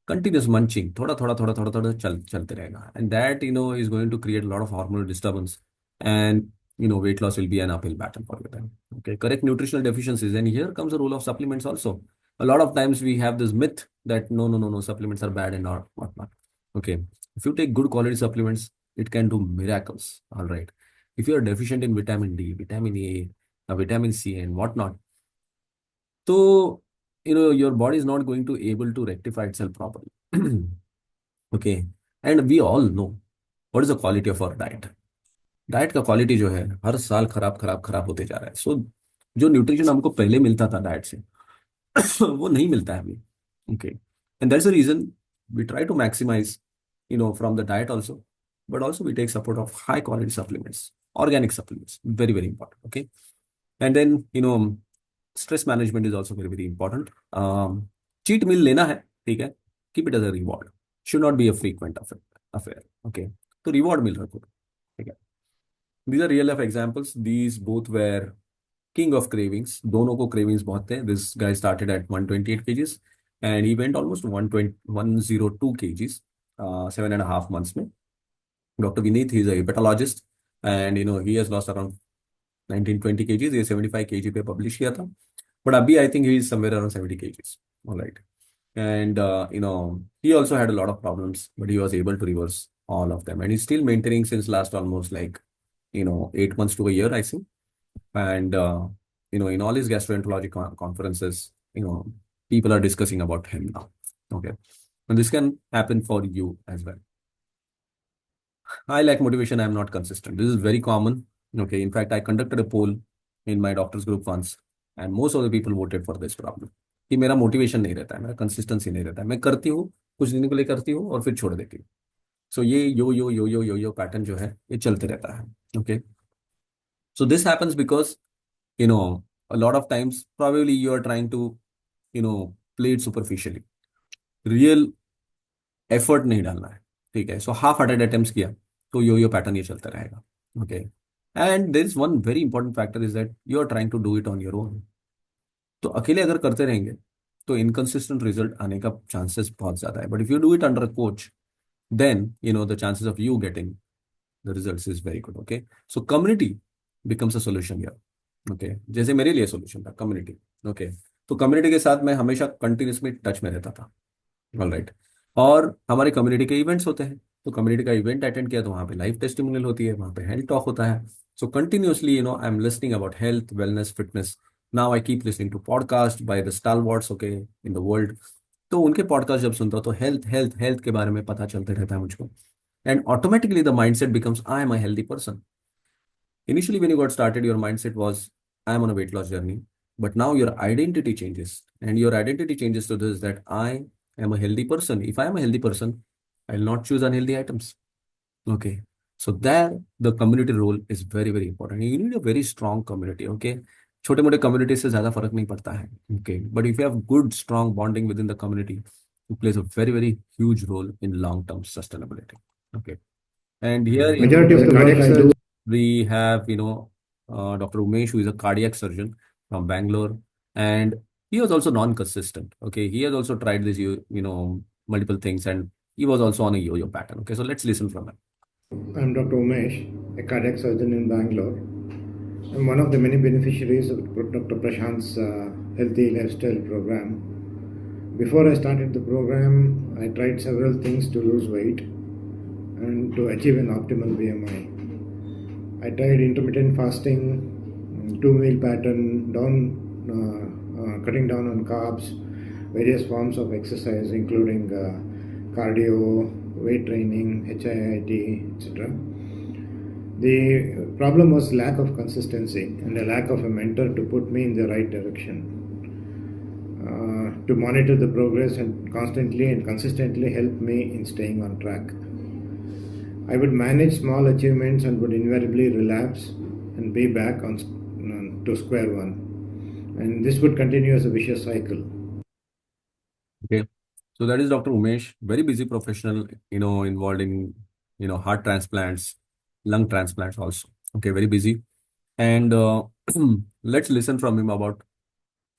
कंटिन्यूस मंचिंग, थोड़ा थोड़ा चलते रहेगा, and that is going to create lot of hormonal disturbance, and weight loss will be an uphill battle for you then. Okay, correct nutritional deficiencies, and here comes the role of supplements also. A lot of times we have this myth that no, supplements are bad and not whatnot. Okay, if you take good quality supplements, it can do miracles. All right, if you are deficient in vitamin D, vitamin A, vitamin C and whatnot, so your body is not going to able to rectify itself properly. Okay, and we all know what is the quality of our diet. Diet का quality जो है हर साल खराब खराब खराब होते जा रहा है। सो जो न्यूट्रिशन हमको पहले मिलता था डाइट से वो नहीं मिलता है अभी। Okay, and that's the reason we try to maximise from the diet also, but also we take support of high quality supplements, organic supplements, very very important. Okay, and then stress management is also very very important. Cheat meal लेना है, ठीक है, keep it as a reward, should not be a frequent affair. Okay, तो reward मिल रखो, ठीक है। These are real life examples. These both were king of cravings. दोनों को cravings बहुत थे. This guy started at 128 kgs and he went almost to 102 kgs, 7.5 months में. Dr. Vineet, he is a hepatologist, and he has lost around 19-20 kgs. ये 75 kg पे publish किया था. But अभी I think he is somewhere around 70 kgs. All right. And he also had a lot of problems, but he was able to reverse all of them, and he's still maintaining since last almost like 8 months to a year, I think. And in all his gastroenterology conferences, people are discussing about him now. Okay, and this can happen for you as well. I lack motivation. I'm not consistent. This is very common. Okay, in fact, I conducted a poll in my doctor's group once, and most of the people voted for this problem कि मेरा motivation नहीं रहता है, मेरा consistency नहीं रहता है, मैं करती हूँ, कुछ दिन के लिए करती हूँ और फिर छोड़ देती हूँ। सो ये यो पैटर्न जो है ये चलते रहता है। Okay, so this happens because you know a lot of times probably you are trying to play it superficially, real effort नहीं डालना है, ठीक है। सो हाफ हार्टेड अटेम्प्ट्स किया तो यो पैटर्न ये चलता रहेगा। Okay, and there is one very important factor is that you are trying to do it on your own. तो अकेले अगर करते रहेंगे तो इनकंसिस्टेंट रिजल्ट आने का चांसेस बहुत ज्यादा है, but if you do it under a coach then the chances of you getting the results is very good. Okay, so community becomes a solution here. Okay, जैसे मेरे लिए सोल्यूशन था community. Okay, तो community के साथ मैं हमेशा continuously touch में रहता था। ऑल राइट, और हमारे कम्युनिटी के इवेंट्स होते हैं, तो कम्युनिटी का इवेंट अटेंड किया तो वहाँ पे लाइव टेस्टिमोनियल होती है, वहाँ पे हेल्थ टॉक होता है। So continuously I am listening about health, wellness, fitness. Now I keep listening to podcast by the stalwarts okay in the world. तो उनके पॉडकास्ट जब सुनता हूँ तो हेल्थ हेल्थ हेल्थ के बारे में पता चलते रहता है मुझको, and automatically the mindset becomes I am a healthy person. Initially, when you got started, your mindset was, I am on a weight loss journey. But now your identity changes. And your identity changes to this that I am a healthy person. If I am a healthy person, I will not choose unhealthy items. Okay. So there, the community role is very, very important. You need a very strong community. Okay. छोटे मोटे community से ज्यादा फर्क नहीं पड़ता है। Okay, but if you have good strong bonding within the community, it plays a very very huge role in long term sustainability. Okay, and here Majority of the work I do. we have Dr. Umesh, who is a cardiac surgeon from Bangalore, and he was also non-consistent. Okay, he has also tried this multiple things, and he was also on a yo-yo pattern. Okay, so let's listen from him. I'm Dr. Umesh, a cardiac surgeon in Bangalore. I'm one of the many beneficiaries of Dr. Prashant's healthy lifestyle program. Before I started the program, I tried several things to lose weight and to achieve an optimal BMI. I tried intermittent fasting, two-meal pattern, cutting down on carbs, various forms of exercise, including cardio, weight training, HIIT, etc. The problem was lack of consistency and a lack of a mentor to put me in the right direction, to monitor the progress and constantly and consistently help me in staying on track. I would manage small achievements and would invariably relapse and be back to square one. And this would continue as a vicious cycle. Okay, so that is Dr. Umesh, very busy professional, involved in heart transplants, lung transplants also. Okay, very busy. And let's listen from him about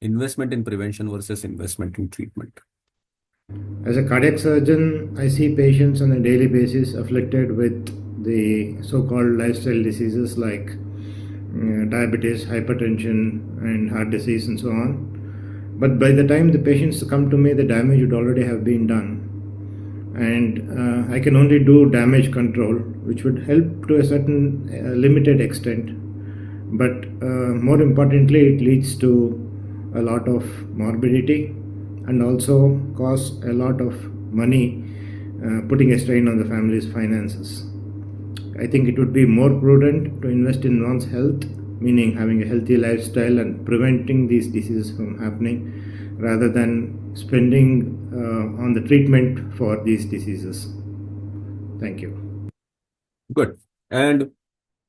investment in prevention versus investment in treatment. As a cardiac surgeon, I see patients on a daily basis afflicted with the so-called lifestyle diseases like diabetes, hypertension, and heart disease, and so on. But by the time the patients come to me, the damage would already have been done. And I can only do damage control, which would help to a certain limited extent. But more importantly, it leads to a lot of morbidity and also cause a lot of money, putting a strain on the family's finances. I think it would be more prudent to invest in one's health, meaning having a healthy lifestyle and preventing these diseases from happening, rather than spending on the treatment for these diseases. Thank you. Good. And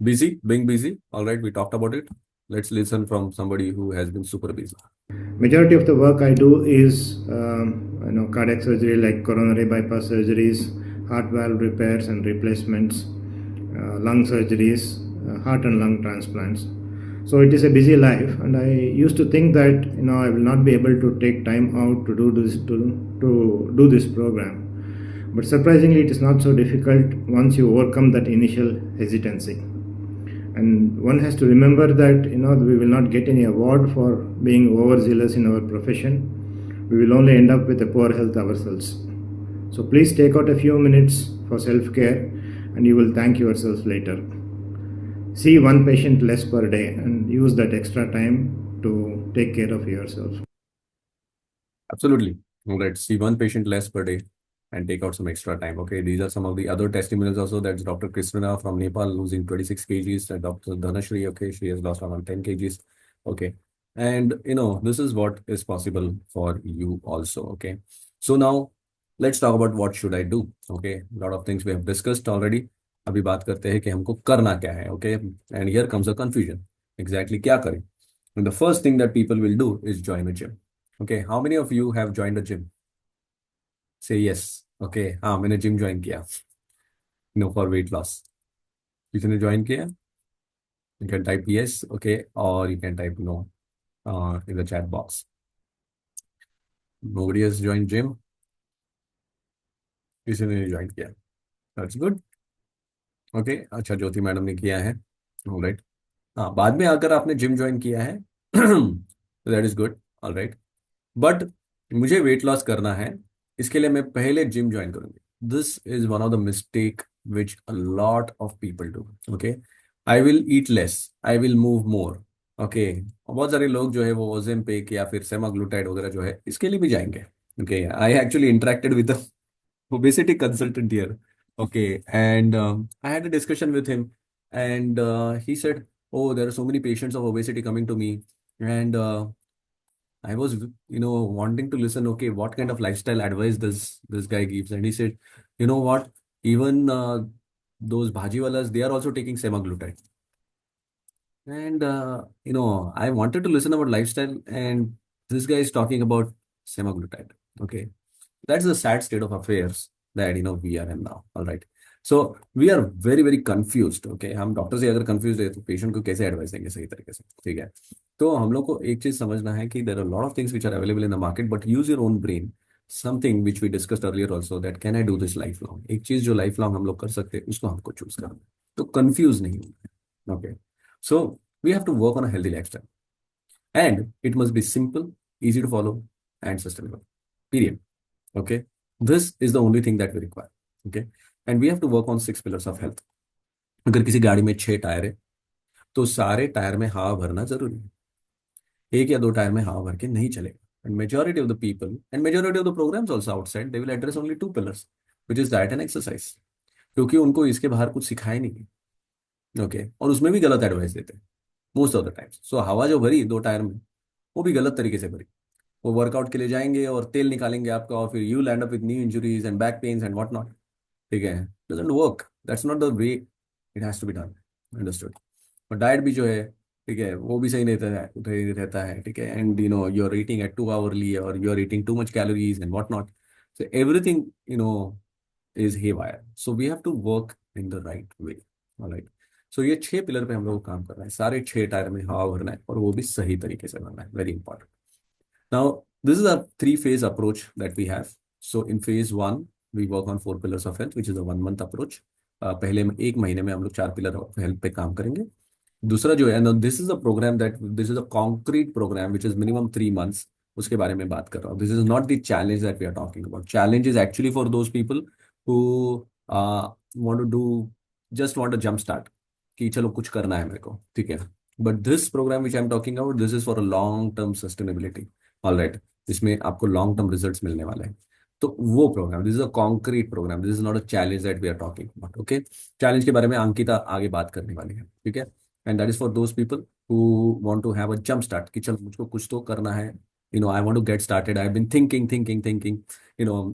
being busy. All right, we talked about it. Let's listen from somebody who has been super busy. Majority of the work I do is cardiac surgery, like coronary bypass surgeries, heart valve repairs and replacements, lung surgeries, heart and lung transplants. So it is a busy life, and I used to think that I will not be able to take time out to do this program. But surprisingly, it is not so difficult once you overcome that initial hesitancy. And one has to remember that we will not get any award for being overzealous in our profession. We will only end up with a poor health ourselves. So please take out a few minutes for self-care, and you will thank yourself later. See one patient less per day and use that extra time to take care of yourself. Absolutely. All right. See one patient less per day and take out some extra time. Okay. These are some of the other testimonials also. That's Dr. Kristina from Nepal losing 26 kgs. And Dr. Dhanashri, okay, she has lost around 10 kgs. Okay. And this is what is possible for you also. Okay. So now let's talk about what should I do. Okay. Lot of things we have discussed already. अभी बात करते हैं कि हमको करना क्या है. Okay. And here comes a confusion. Exactly क्या करें? And the first thing that people will do is join a gym. Okay. How many of you have joined a gym? Say yes. Okay. हाँ, मैंने gym join किया. For weight loss. किसी ने join किया? You can type yes. Okay. Or you can type no in the chat box. Nobody has joined gym. किसी ने नहीं join किया. That's good. ओके. अच्छा, ज्योति मैडम ने किया है. ऑलराइट. हाँ, बाद में अगर आपने जिम ज्वाइन किया है that is good. Alright. But मुझे वेट लॉस करना है, इसके लिए मैं पहले जिम ज्वाइन करूंगी. This is one of the mistake which a lot of people do. Okay. I will eat less, I will move more. Okay. बहुत सारे लोग जो है वो ओजेम्पिक या फिर सेमाग्लूटाइड वगैरह जो है इसके लिए भी जाएंगे. Okay. I actually interacted with obesity consultant here. Okay, and I had a discussion with him, and he said, "Oh, there are so many patients of obesity coming to me, and I was, wanting to listen. Okay, what kind of lifestyle advice this guy gives?" And he said, "You know what? Even those bhajiwalas, they are also taking semaglutide." And I wanted to listen about lifestyle, and this guy is talking about semaglutide. Okay. That's the sad state of affairs that we are in now. All right. So we are very very confused. Okay. हम doctor से अगर confuse है तो patient को कैसे advice देंगे सही तरीके से. ठीक है. तो हम लोग को एक चीज समझना है कि there are lot of things which are available in the market, but use your own brain. Something which we discussed earlier also, that can I do this life long. एक चीज जो लाइफ लॉन्ग हम लोग कर सकते हैं उसको हमको चूज करना है. तो कंफ्यूज नहीं होना है. Okay. So we have to work on a healthy lifestyle, and it must be simple, easy to follow, and sustainable. Period. Okay. This is the only thing that we require. Okay. And we have to work on 6 pillars of health. अगर किसी गाड़ी में 6 tyre है तो सारे tyre में हवा भरना जरूरी है. एक या दो टायर में हवा भर के नहीं चलेगा. And majority of the people and majority of the programs also outside, they will address only 2 pillars, which is diet and exercise. क्योंकि उनको इसके बाहर कुछ सिखाया नहीं. ओके. और उसमें भी गलत एडवाइस देते हैं मोस्ट ऑफ द टाइम्स. सो हवा जो भरी 2 टायर में, वो भी गलत तरीके से भरी. वो वर्कआउट के लिए जाएंगे और तेल निकालेंगे आपका, और फिर you land up with knee injuries and back pains and what not. ठीक है. Doesn't work. That's not the way it has to be done. Understood. और डाइट भी जो है, ठीक है, वो भी सही नहीं रहता है. ठीक है. And you are eating at two hourly, और you are eating too much calories and what not. So everything is haywire. So we have to work in the right way. Alright. So ये 6 pillar पे हम लोग को काम करना है. सारे 6 टायर में हवा भरना है, और वो भी सही तरीके से भरना है. Very important. Now, this is a three-phase approach that we have. So, in phase one, we work on 4 pillars of health, which is a 1 month approach. पहले में 1 महीने में हम लोग 4 पिलर ऑफ हेल्थ पे काम करेंगे. दूसरा जो है, this is a programme this is a concrete programme which is minimum 3 months. उसके बारे में बात कर रहा हूँ. This is not the challenge that we are talking about. Challenge is actually for those people who want to do, just want a jump start, कि चलो कुछ करना है मेरे को. ठीक है. But this programme which I am talking about, this is for a long term sustainability. All right. इसमें आपको लॉन्ग टर्म रिजल्ट्स मिलने वाले हैं. तो वो programme, this is a concrete programme. This is not a challenge that we are talking about. Okay. Challenge के बारे में अंकिता आगे बात करने वाली है. ठीक है. And that is for those people who want to have a jump start, कि चलो मुझको कुछ तो करना है. I want to get started. I have been thinking thinking thinking.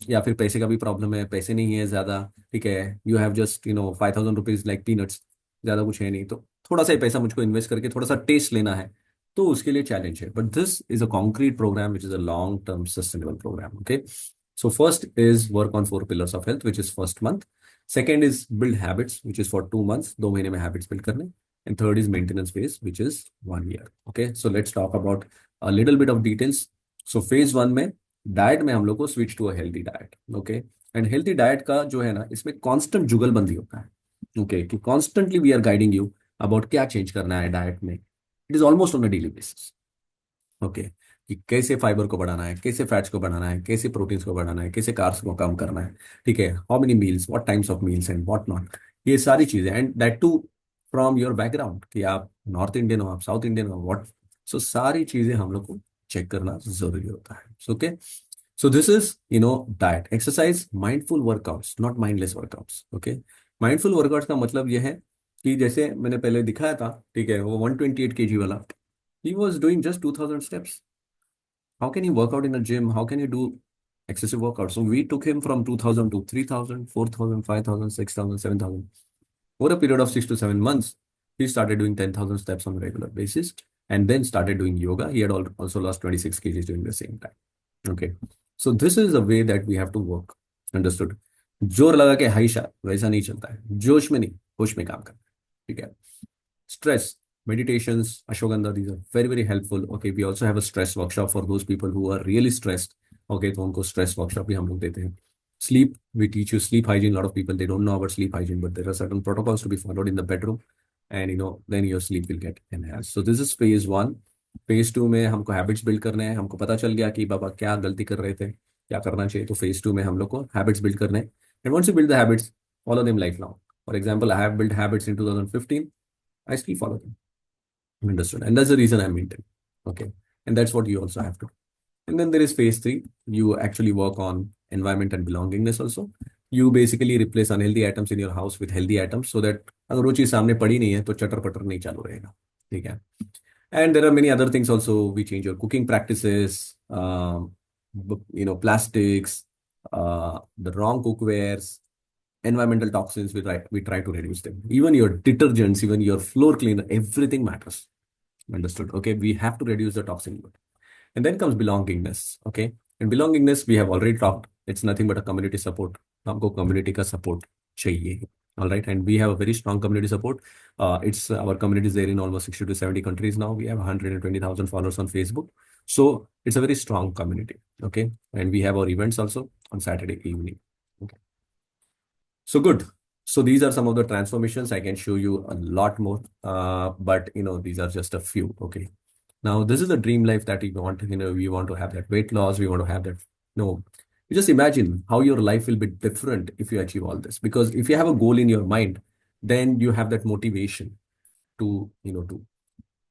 या फिर पैसे का भी प्रॉब्लम है, पैसे नहीं है ज्यादा. ठीक है. You have just 5,000 rupees like peanuts. ज्यादा कुछ है नहीं, तो थोड़ा सा ही पैसा मुझको इन्वेस्ट करके थोड़ा सा टेस्ट लेना है. तो उसके लिए चैलेंज है. But this is a concrete programme which is a long term sustainable programme. Okay. So first is work on 4 pillars of health, which is first month. Second is build habits, which is for 2 months. 2 महीने में habits build करने. And third is maintenance phase, which is 1 year. Okay. So let's talk about a little bit of details. So phase one में diet में हम लोग को switch to a healthy diet. Okay. And healthy diet का जो है ना, इसमें कॉन्स्टेंट जुगलबंदी होता है. ओके. कि constantly we are guiding you about क्या चेंज करना है डाइट में. It is almost on a daily basis. Okay. कि कैसे फाइबर को बढ़ाना है, कैसे फैट्स को बढ़ाना है, कैसे प्रोटीन्स को बढ़ाना है, कैसे कार्ब्स को कम करना है. ठीक है. How many meals, what times of meals and what not. ये सारी चीजें, and that too from your background, कि आप नॉर्थ इंडियन हो, आप साउथ इंडियन हो, व्हाट. सो सारी चीजें हम लोग को चेक करना जरूरी होता है. Okay. So this is diet. Exercise, mindful workouts, not mindless workouts. Okay. Mindful workouts का मतलब यह है कि जैसे मैंने पहले दिखाया था, ठीक है, वो 128 kg वाला, He was doing just 2000 steps. How can you work out in a gym? How can you do excessive workout? So we took him from 2000 to 3000, 4000, 5000, 6000, 7000. Over a period of 6 to 7 months, he started doing 10,000 steps on a regular basis and then started doing yoga. He had also lost 26 kgs during the same time. Okay. So this is a way that we have to work. Understood? जोर लगा के हमेशा वैसा नहीं चलता है, जोश में नहीं होश में काम करना है. ठीक है. Stress, meditations, ashwagandha, these are very, very helpful. Okay, we also have a stress workshop for those people who are really stressed. Okay, तो उनको stress workshop भी हम लोग देते हैं. Sleep, we teach you sleep hygiene. A lot of people, they don't know about sleep hygiene, but there are certain protocols to be followed in the bedroom, and then your sleep will get enhanced. So this is phase one. phase two में हमको habits build करने हैं. हमको पता चल गया कि बाबा क्या गलती कर रहे थे, क्या करना चाहिए. तो phase two में हम लोग को हैबिट्स बिल्ड करने हैं. And once you build the habits, follow them lifelong. For example, I have built habits in 2015. I still follow them. Understood. And that's the reason I'm maintaining. Okay. And that's what you also have to. And then there is phase three. You actually work on environment and belongingness also. You basically replace unhealthy items in your house with healthy items so that अगर वो चीज सामने पड़ी नहीं है तो चटर पटर नहीं चालू रहेगा. ठीक है. And there are many other things also. We change your cooking practices, plastics, the wrong cookwares, environmental toxins. We try to reduce them. Even your detergents, even your floor cleaner, everything matters. Understood? Okay, we have to reduce the toxin load. And then comes belongingness. Okay, and belongingness we have already talked. It's nothing but a community support. हमको community का support चाहिए. All right, and we have a very strong community support. It's our community is there in almost 60 to 70 countries now. We have 120,000 followers on Facebook. So it's a very strong community. Okay, and we have our events also on Saturday evening. Okay, so good. So these are some of the transformations. I can show you a lot more, but these are just a few. Okay. Now this is the dream life that we want. We want to have that weight loss. We want to have that. No, you just imagine how your life will be different if you achieve all this. Because if you have a goal in your mind, then you have that motivation to do.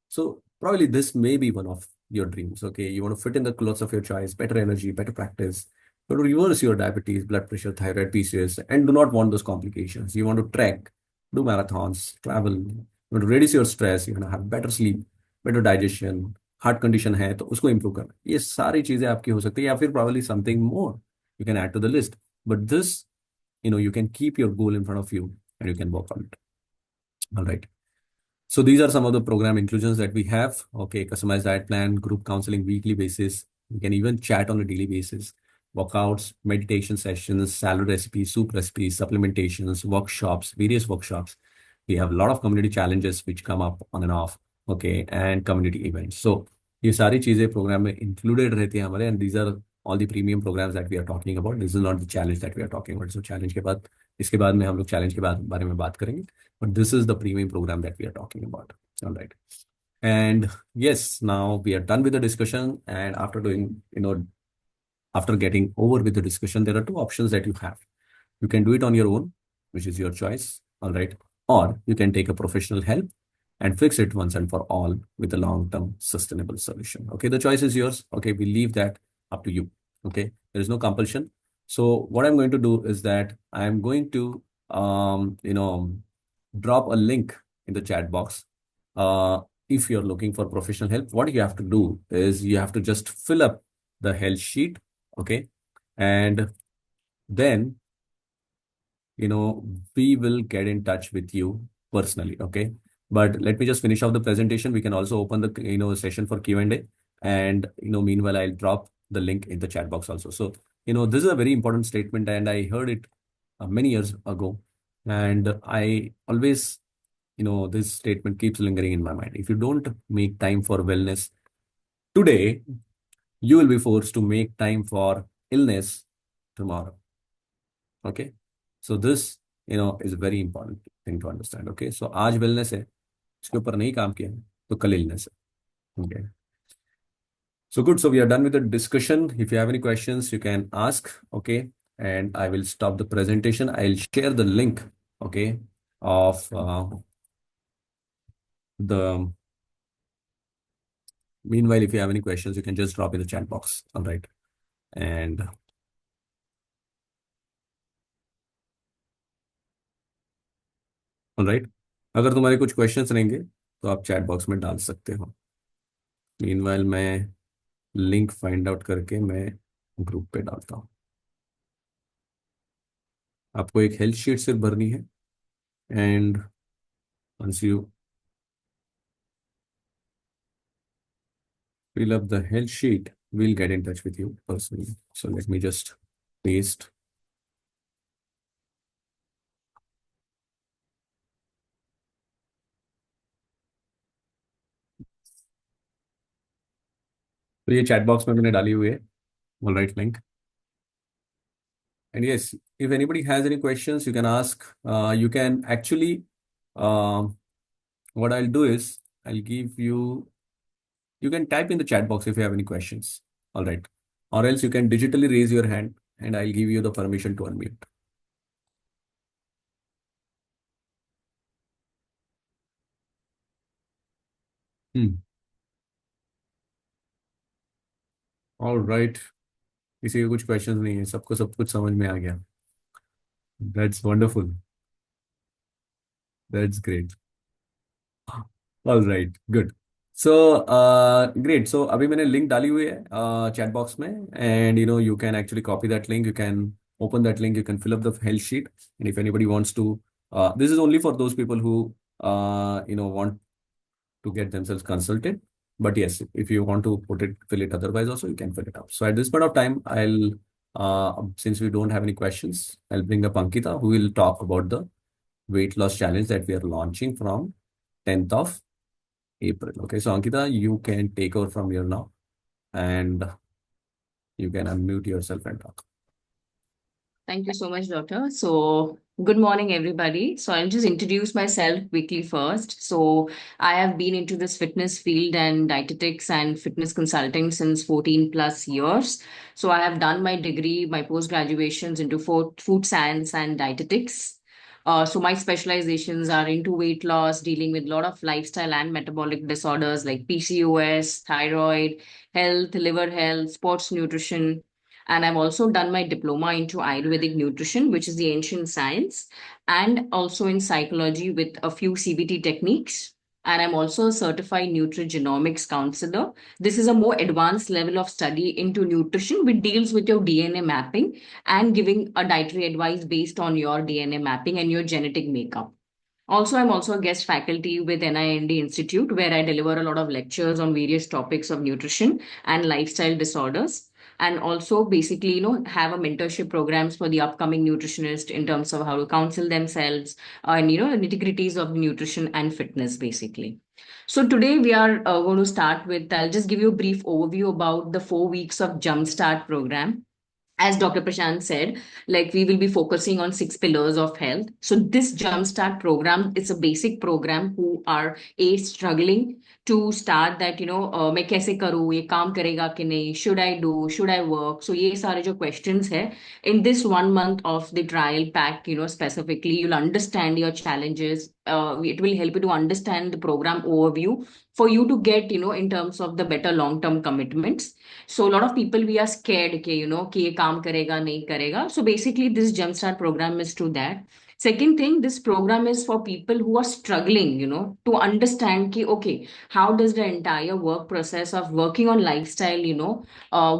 So probably this may be one of your dreams. Okay, you want to fit in the clothes of your choice, better energy, better practice. You want to reverse your diabetes, blood pressure, thyroid, PCOS, and do not want those complications. You want to trek, do marathons, travel. You want to reduce your stress. You want to have better sleep, better digestion. Heart condition है तो उसको improve करना. ये सारी चीजें आपकी हो सकती है या फिर probably something more you can add to the list. But this, you can keep your goal in front of you and you can work on it. All right. So these are some of the program inclusions that we have. Okay, customized diet plan, group counseling weekly basis. You can even chat on a daily basis. Workouts, meditation sessions, salad recipes, soup recipes, supplementations, workshops, various workshops. We have a lot of community challenges which come up on and off. Okay, and community events. So ये सारी चीजें programme में included रहती हैं हमारे, and these are all the premium programs that we are talking about. This is not the challenge that we are talking about. So challenge के बाद इसके बाद में हम लोग challenge के बारे में बात करेंगे. But this is the premium program that we are talking about. All right. And yes, now we are done with the discussion. And after doing, after getting over with the discussion, there are two options that you have. You can do it on your own, which is your choice. All right. Or you can take a professional help and fix it once and for all with a long-term sustainable solution. Okay. The choice is yours. Okay. We leave that up to you. Okay. There is no compulsion. So what I'm going to do is that I'm going to, drop a link in the chat box. If you're looking for professional help, what you have to do is you have to just fill up the health sheet. Okay. And then, we will get in touch with you personally. Okay. But let me just finish off the presentation. We can also open the, session for Q&A. And, meanwhile, I'll drop the link in the chat box also. So, this is a very important statement and I heard it many years ago. And I always, this statement keeps lingering in my mind. If you don't make time for wellness today, you will be forced to make time for illness tomorrow. Okay. So this, is a very important thing to understand. Okay. So आज wellness है, इसके ऊपर नहीं काम किया तो कल illness है. Okay. So good. So we are done with the discussion. If you have any questions, you can ask. Okay. And I will stop the presentation. I'll share the link. Okay. Of the meanwhile, if you have any questions, you can just drop in the chat box. All right. And all right. अगर तुम्हारे कुछ questions रहेंगे तो आप chat box में डाल सकते हो. मीनवाइल मैं लिंक फाइंड आउट करके मैं ग्रुप पे डालता हूँ। आपको एक हेल्थ शीट सिर्फ भरनी है, and once you fill up the health sheet, we'll get in touch with you personally. So let me just paste. तो ये चैट बॉक्स में मैंने डाली हुई है, all right link. And yes, if anybody has any questions, you can ask. You can actually, what I'll do is I'll give you, you can type in the chat box if you have any questions. All right. Or else you can digitally raise your hand and I'll give you the permission to unmute. Hmm. All right. किसी के कुछ questions नहीं है, सबको सब कुछ समझ में आ गया. That's wonderful. That's great. All right, good. So, great. So, अभी मैंने लिंक डाली हुई है chat box में, and you can actually copy that link. You can open that link. You can fill up the health sheet, and if anybody wants to, this is only for those people who want to get themselves consulted. But yes, if you want to fill it otherwise also, you can fill it out. So at this point of time, since we don't have any questions, I'll bring up Ankita, who will talk about the weight loss challenge that we are launching from 10th of April. Okay, so Ankita, you can take over from here now, and you can unmute yourself and talk. Thank you so much, Doctor. So, good morning, everybody. So, I'll just introduce myself quickly first. So, I have been into this fitness field and dietetics and fitness consulting since 14 plus years. So, I have done my degree, my post graduations into food science and dietetics. So, my specializations are into weight loss, dealing with a lot of lifestyle and metabolic disorders like PCOS, thyroid, health, liver health, sports nutrition, and I've also done my diploma into Ayurvedic nutrition, which is the ancient science, and also in psychology with a few CBT techniques. And I'm also a certified nutrigenomics counselor. This is a more advanced level of study into nutrition, which deals with your DNA mapping and giving a dietary advice based on your DNA mapping and your genetic makeup. Also, I'm also a guest faculty with NIND Institute, where I deliver a lot of lectures on various topics of nutrition and lifestyle disorders. And also, basically, have a mentorship programs for the upcoming nutritionist in terms of how to counsel themselves and, nitty-gritties of nutrition and fitness, basically. So today we are going to start with, I'll just give you a brief overview about the 4 weeks of Jumpstart program. As Dr. Prashant said, like we will be focusing on 6 pillars of health. So this Jumpstart program, it's a basic program who are struggling to start that, मैं कैसे करूँ, ये काम करेगा कि नहीं, should I work? So ये सारे जो questions है, in this 1 month of the trial pack, specifically, you'll understand your challenges. It will help you to understand the program overview for you to get, in terms of the better long-term commitments. So a lot of people, we are scared कि ये काम करेगा नहीं करेगा. So basically this Jumpstart program is to that. Second thing, this program is for people who are struggling, to understand ki, okay, how does the entire work process of working on lifestyle,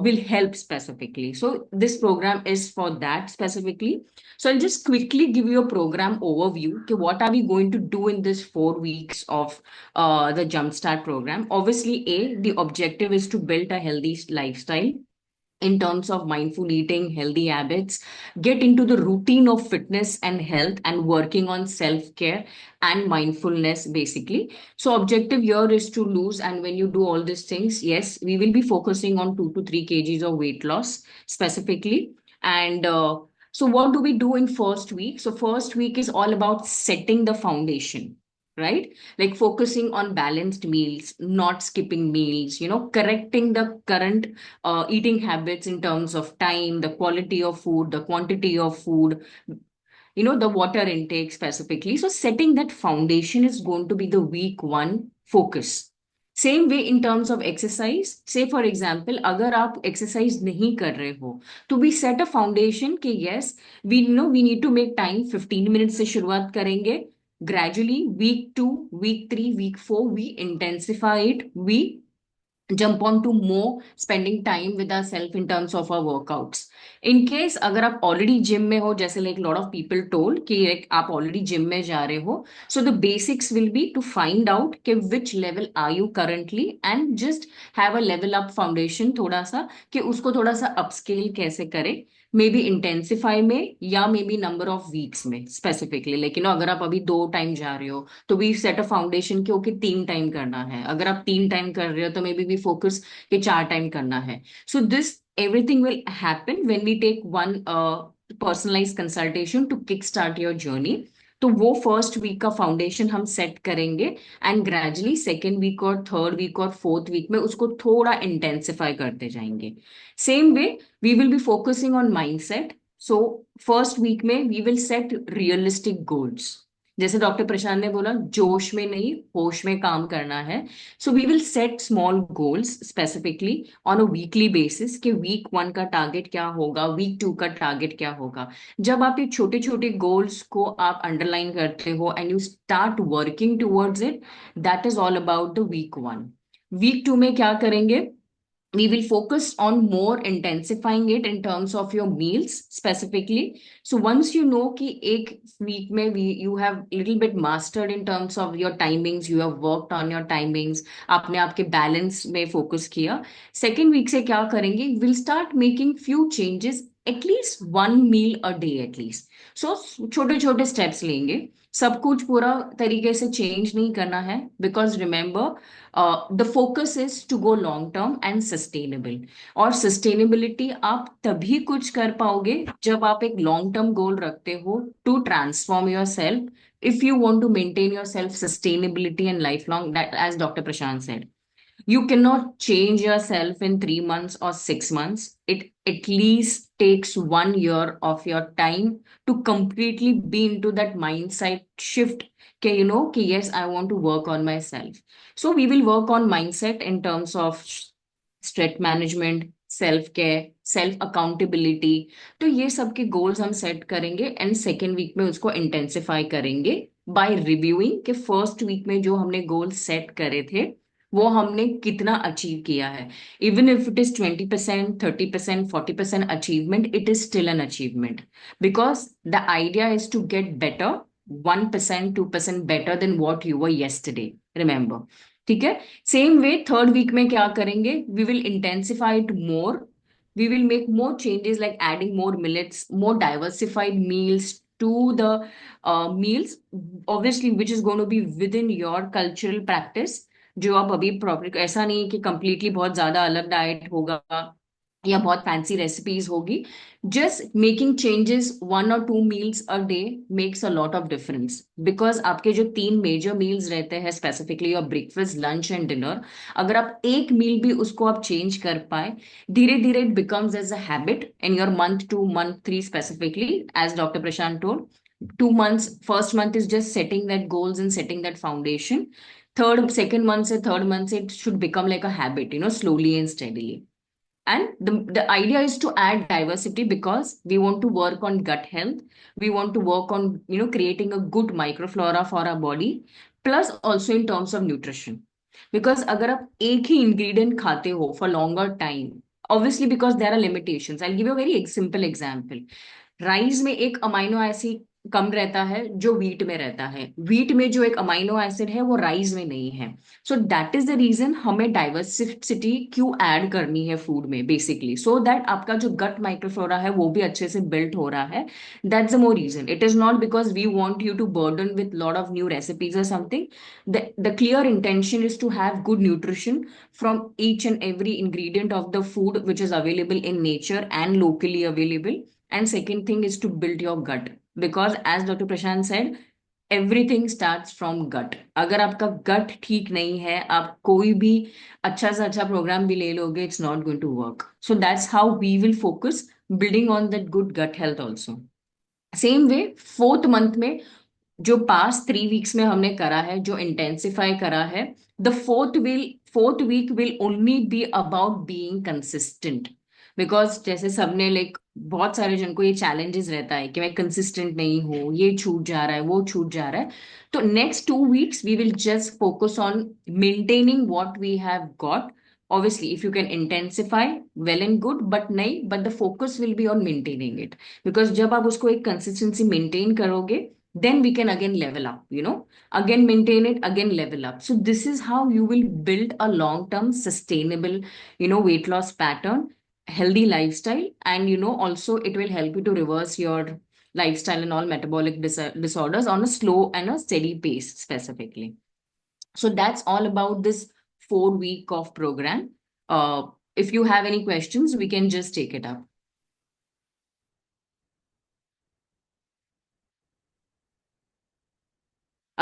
will help specifically. So this program is for that specifically. So I'll just quickly give you a program overview. Okay, what are we going to do in this 4 weeks of the Jumpstart program? Obviously, the objective is to build a healthy lifestyle in terms of mindful eating, healthy habits, get into the routine of fitness and health, and working on self-care and mindfulness, basically. So objective here is to lose. And when you do all these things, yes, we will be focusing on 2 to 3 kgs of weight loss specifically. And so what do we do in first week? So first week is all about setting the foundation, right? Like focusing on balanced meals, not skipping meals, correcting the current eating habits in terms of time, the quality of food, the quantity of food, the water intake specifically. So setting that foundation is going to be the week 1 focus. Same way in terms of exercise. Say for example, अगर आप exercise नहीं कर रहे हो, to be set a foundation कि yes, we know we need to make time. 15 minutes से शुरुआत करेंगे. Gradually, week 2, week 3, week 4, we intensify it. We jump on to more spending time with ourselves in terms of our workouts. In case अगर आप already gym में हो, जैसे like lot of people told कि like आप already gym में जा रहे हो, so the basics will be to find out कि which level are you currently and just have a level up foundation थोड़ा सा कि उसको थोड़ा सा upscale कैसे करें, मे बी इंटेंसिफाई में या may be number of weeks में स्पेसिफिकली। लेकिन अगर आप अभी 2 टाइम जा रहे हो तो वी सेट अ फाउंडेशन कि ओके 3 टाइम करना है, अगर आप 3 टाइम कर रहे हो तो मे बी वी फोकस कि 4 टाइम करना है। So this everything will happen when we take one personalized consultation to kick start your journey। तो वो फर्स्ट वीक का फाउंडेशन हम सेट करेंगे एंड ग्रेजुअली सेकेंड वीक और थर्ड वीक और फोर्थ वीक में उसको थोड़ा इंटेंसिफाई करते जाएंगे। Same way we will be focusing on mindset। so first week में we will set realistic goals। जैसे डॉक्टर प्रशांत ने बोला, जोश में नहीं होश में काम करना है। So we will set small goals specifically on a weekly basis कि वीक 1 का टारगेट क्या होगा, वीक 2 का टारगेट क्या होगा। जब आप ये छोटे छोटे गोल्स को आप अंडरलाइन करते हो and you start working towards it, that is all about the week 1। Week 2 में क्या करेंगे, we will focus on more intensifying it in terms of your meals specifically। so once you know कि एक week में you have little bit mastered in terms of your timings, you have worked on your timings, आपने आपके balance में focus किया, second week से क्या करेंगे, we'll start making few changes, at least 1 meal a day at least। so छोटे छोटे steps लेंगे, सब कुछ पूरा तरीके से चेंज नहीं करना है, because remember the focus is to go long term and sustainable. और सस्टेनेबिलिटी आप तभी कुछ कर पाओगे जब आप एक लॉन्ग टर्म गोल रखते हो to transform yourself. If you want to maintain yourself sustainability and life long, as doctor Prashant said, you cannot change yourself in 3 months or 6 months. It at least takes 1 year of your time to completely be into that mindset shift. Okay, you know, okay, yes, I want to work on myself. So we will work on mindset in terms of stress management, self care, self accountability. तो ये सब के goals हम set करेंगे and second week में उसको intensify करेंगे bye reviewing कि फर्स्ट वीक में जो हमने गोल सेट करे थे वो हमने कितना अचीव किया है। Even if it is 20%, 30%, 40% achievement, it is still an achievement, because the idea is to get better 1%, 2% better than what you were yesterday, remember. ठीक है। सेम वे थर्ड वीक में क्या करेंगे, we will intensify it more, we will make more changes like adding more millets, more diversified meals to the meals, obviously which is going to be within your cultural practice। जो आप अभी proper, ऐसा नहीं कि completely बहुत ज्यादा अलग diet होगा या बहुत फैंसी रेसिपीज होगी, just making changes 1 or 2 meals a day makes a lot of difference. Because आपके जो 3 मेजर मील्स रहते हैं स्पेसिफिकली और ब्रेकफास्ट, लंच एंड डिनर, अगर आप एक मील भी उसको आप चेंज कर पाए, धीरे धीरे it becomes as a habit in your month 2, month 3 specifically, as doctor Prashant told. 2 months, first month is just setting that goals and setting that foundation, second month से third month से it should become like a habit, you know, slowly and steadily। And the idea is to add diversity because we want to work on gut health, we want to work on, you know, creating a good microflora for our body, plus also in terms of nutrition। because अगर आप एक ही ingredient खाते हो for longer time, obviously because there are limitations, I'll give you a very simple example। Rice में एक amino acid कम रहता है जो वीट में रहता है, वीट में जो एक अमाइनो एसिड है वो राइस में नहीं है। So that is the reason हमें डाइवर्सिटी क्यों ऐड करनी है फूड में, बेसिकली सो दैट आपका जो गट माइक्रोफ्लोरा है वो भी अच्छे से बिल्ड हो रहा है। That's the more reason, it is not because we want you to burden with lot of new recipes और something. The clear intention is to have good nutrition from each and every ingredient of the food which is available in nature and locally available। And second thing is to build your gut, because as Dr. Prashant said, everything starts from gut। अगर आपका gut ठीक नहीं है, आप कोई भी अच्छा से अच्छा प्रोग्राम भी ले लोगे, it's not going to work। So that's how we will focus building on that good gut health also। Same way fourth month में जो पास्ट 3 वीक्स में हमने करा है, जो इंटेंसिफाई करा है, the fourth week will only be about being consistent. Because जैसे सबने लाइक बहुत सारे जन को ये चैलेंजेस रहता है कि मैं कंसिस्टेंट नहीं हूँ, ये छूट जा रहा है, वो छूट जा रहा है। तो next 2 weeks we will just focus on maintaining what we have got, Obviously, if you can intensify, well and good, but the focus will be on maintaining it. Because जब आप उसको एक consistency maintain करोगे, then we can again level up, again maintain it, again level up. So this is how you will build a long-term sustainable, weight loss pattern, healthy lifestyle, and also it will help you to reverse your lifestyle and all metabolic disorders on a slow and a steady pace specifically. So that's all about this 4 week of program. If you have any questions, we can just take it up.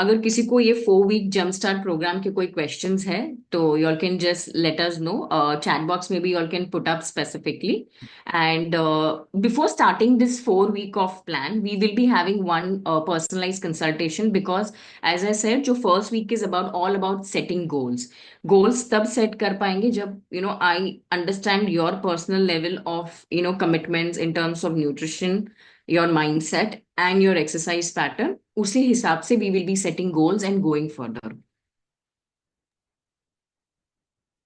अगर किसी को ये 4 week jump start programme के कोई questions है तो you all can just let us know. Chat box maybe you all can put up specifically. And before starting this 4 week of plan, we will be having one personalized consultation, because as I said, जो first week is all about setting goals. Goals तब set कर पाएंगे जब I understand your personal level of commitments in terms of nutrition, your mindset and your exercise pattern. उसी हिसाब से we will be setting goals and going further.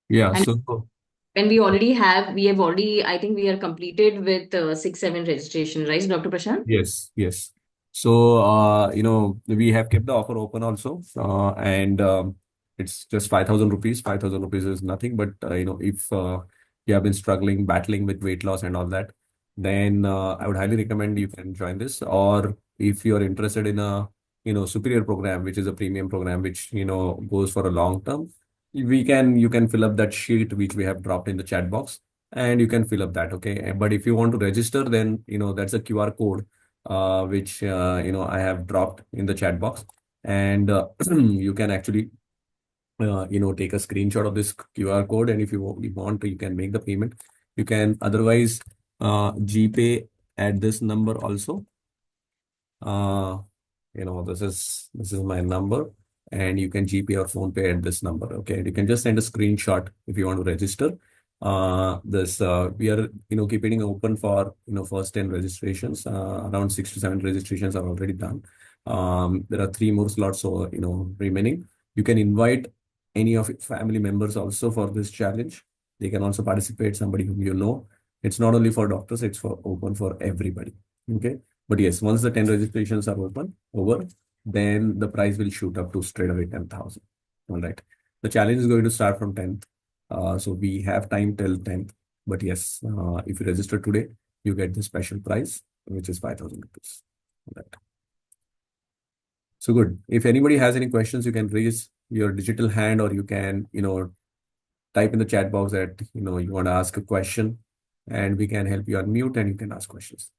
Yeah, And so when we have already, I think we are completed with 6-7 registration, right, Dr. Prashant? yes. So we have kept the offer open also, and it's just 5,000 rupees. 5,000 rupees is nothing, but if you have been struggling, battling with weight loss and all that, then I would highly recommend you can join this. Or if you're interested in a superior program, which is a premium program, which goes for a long term, you can fill up that sheet which we have dropped in the chat box, and you can fill up that. Okay, but if you want to register, then that's a QR code which I have dropped in the chat box, and you can actually take a screenshot of this QR code, and if you want to, you can make the payment. You can otherwise GPay at this number also. This is my number, and you can GPay or PhonePay at this number. Okay, you can just send a screenshot if you want to register. We are keeping open for first 10 registrations. Around 6 to 7 registrations are already done. There are 3 more slots remaining. You can invite any of your family members also for this challenge. They can also participate, somebody whom you know. It's not only for doctors, it's open for everybody. Okay, but yes, once the 10 registrations are over, then the price will shoot up to straight away 10,000. All right, the challenge is going to start from 10th. So we have time till 10th. But yes, if you register today, you get the special price, which is 5,000 rupees. All right. So good. If anybody has any questions, you can raise your digital hand, or you can, type in the chat box that, you want to ask a question, and we can help you unmute and you can ask questions.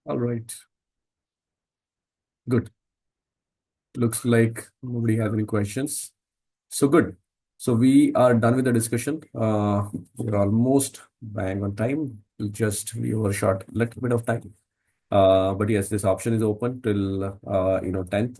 All right. Good. Looks like nobody has any questions. So good. So we are done with the discussion. We're almost bang on time. We overshot a little bit of time. But yes, this option is open till 10th.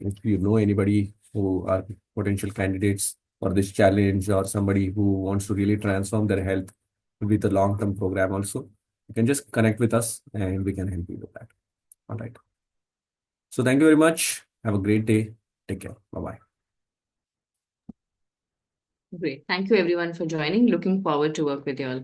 If you know anybody who are potential candidates for this challenge, or somebody who wants to really transform their health with a long-term program also, you can just connect with us and we can help you with that. All right. So thank you very much. Have a great day. Take care. Bye-bye. Great. Thank you everyone for joining. Looking forward to work with you all.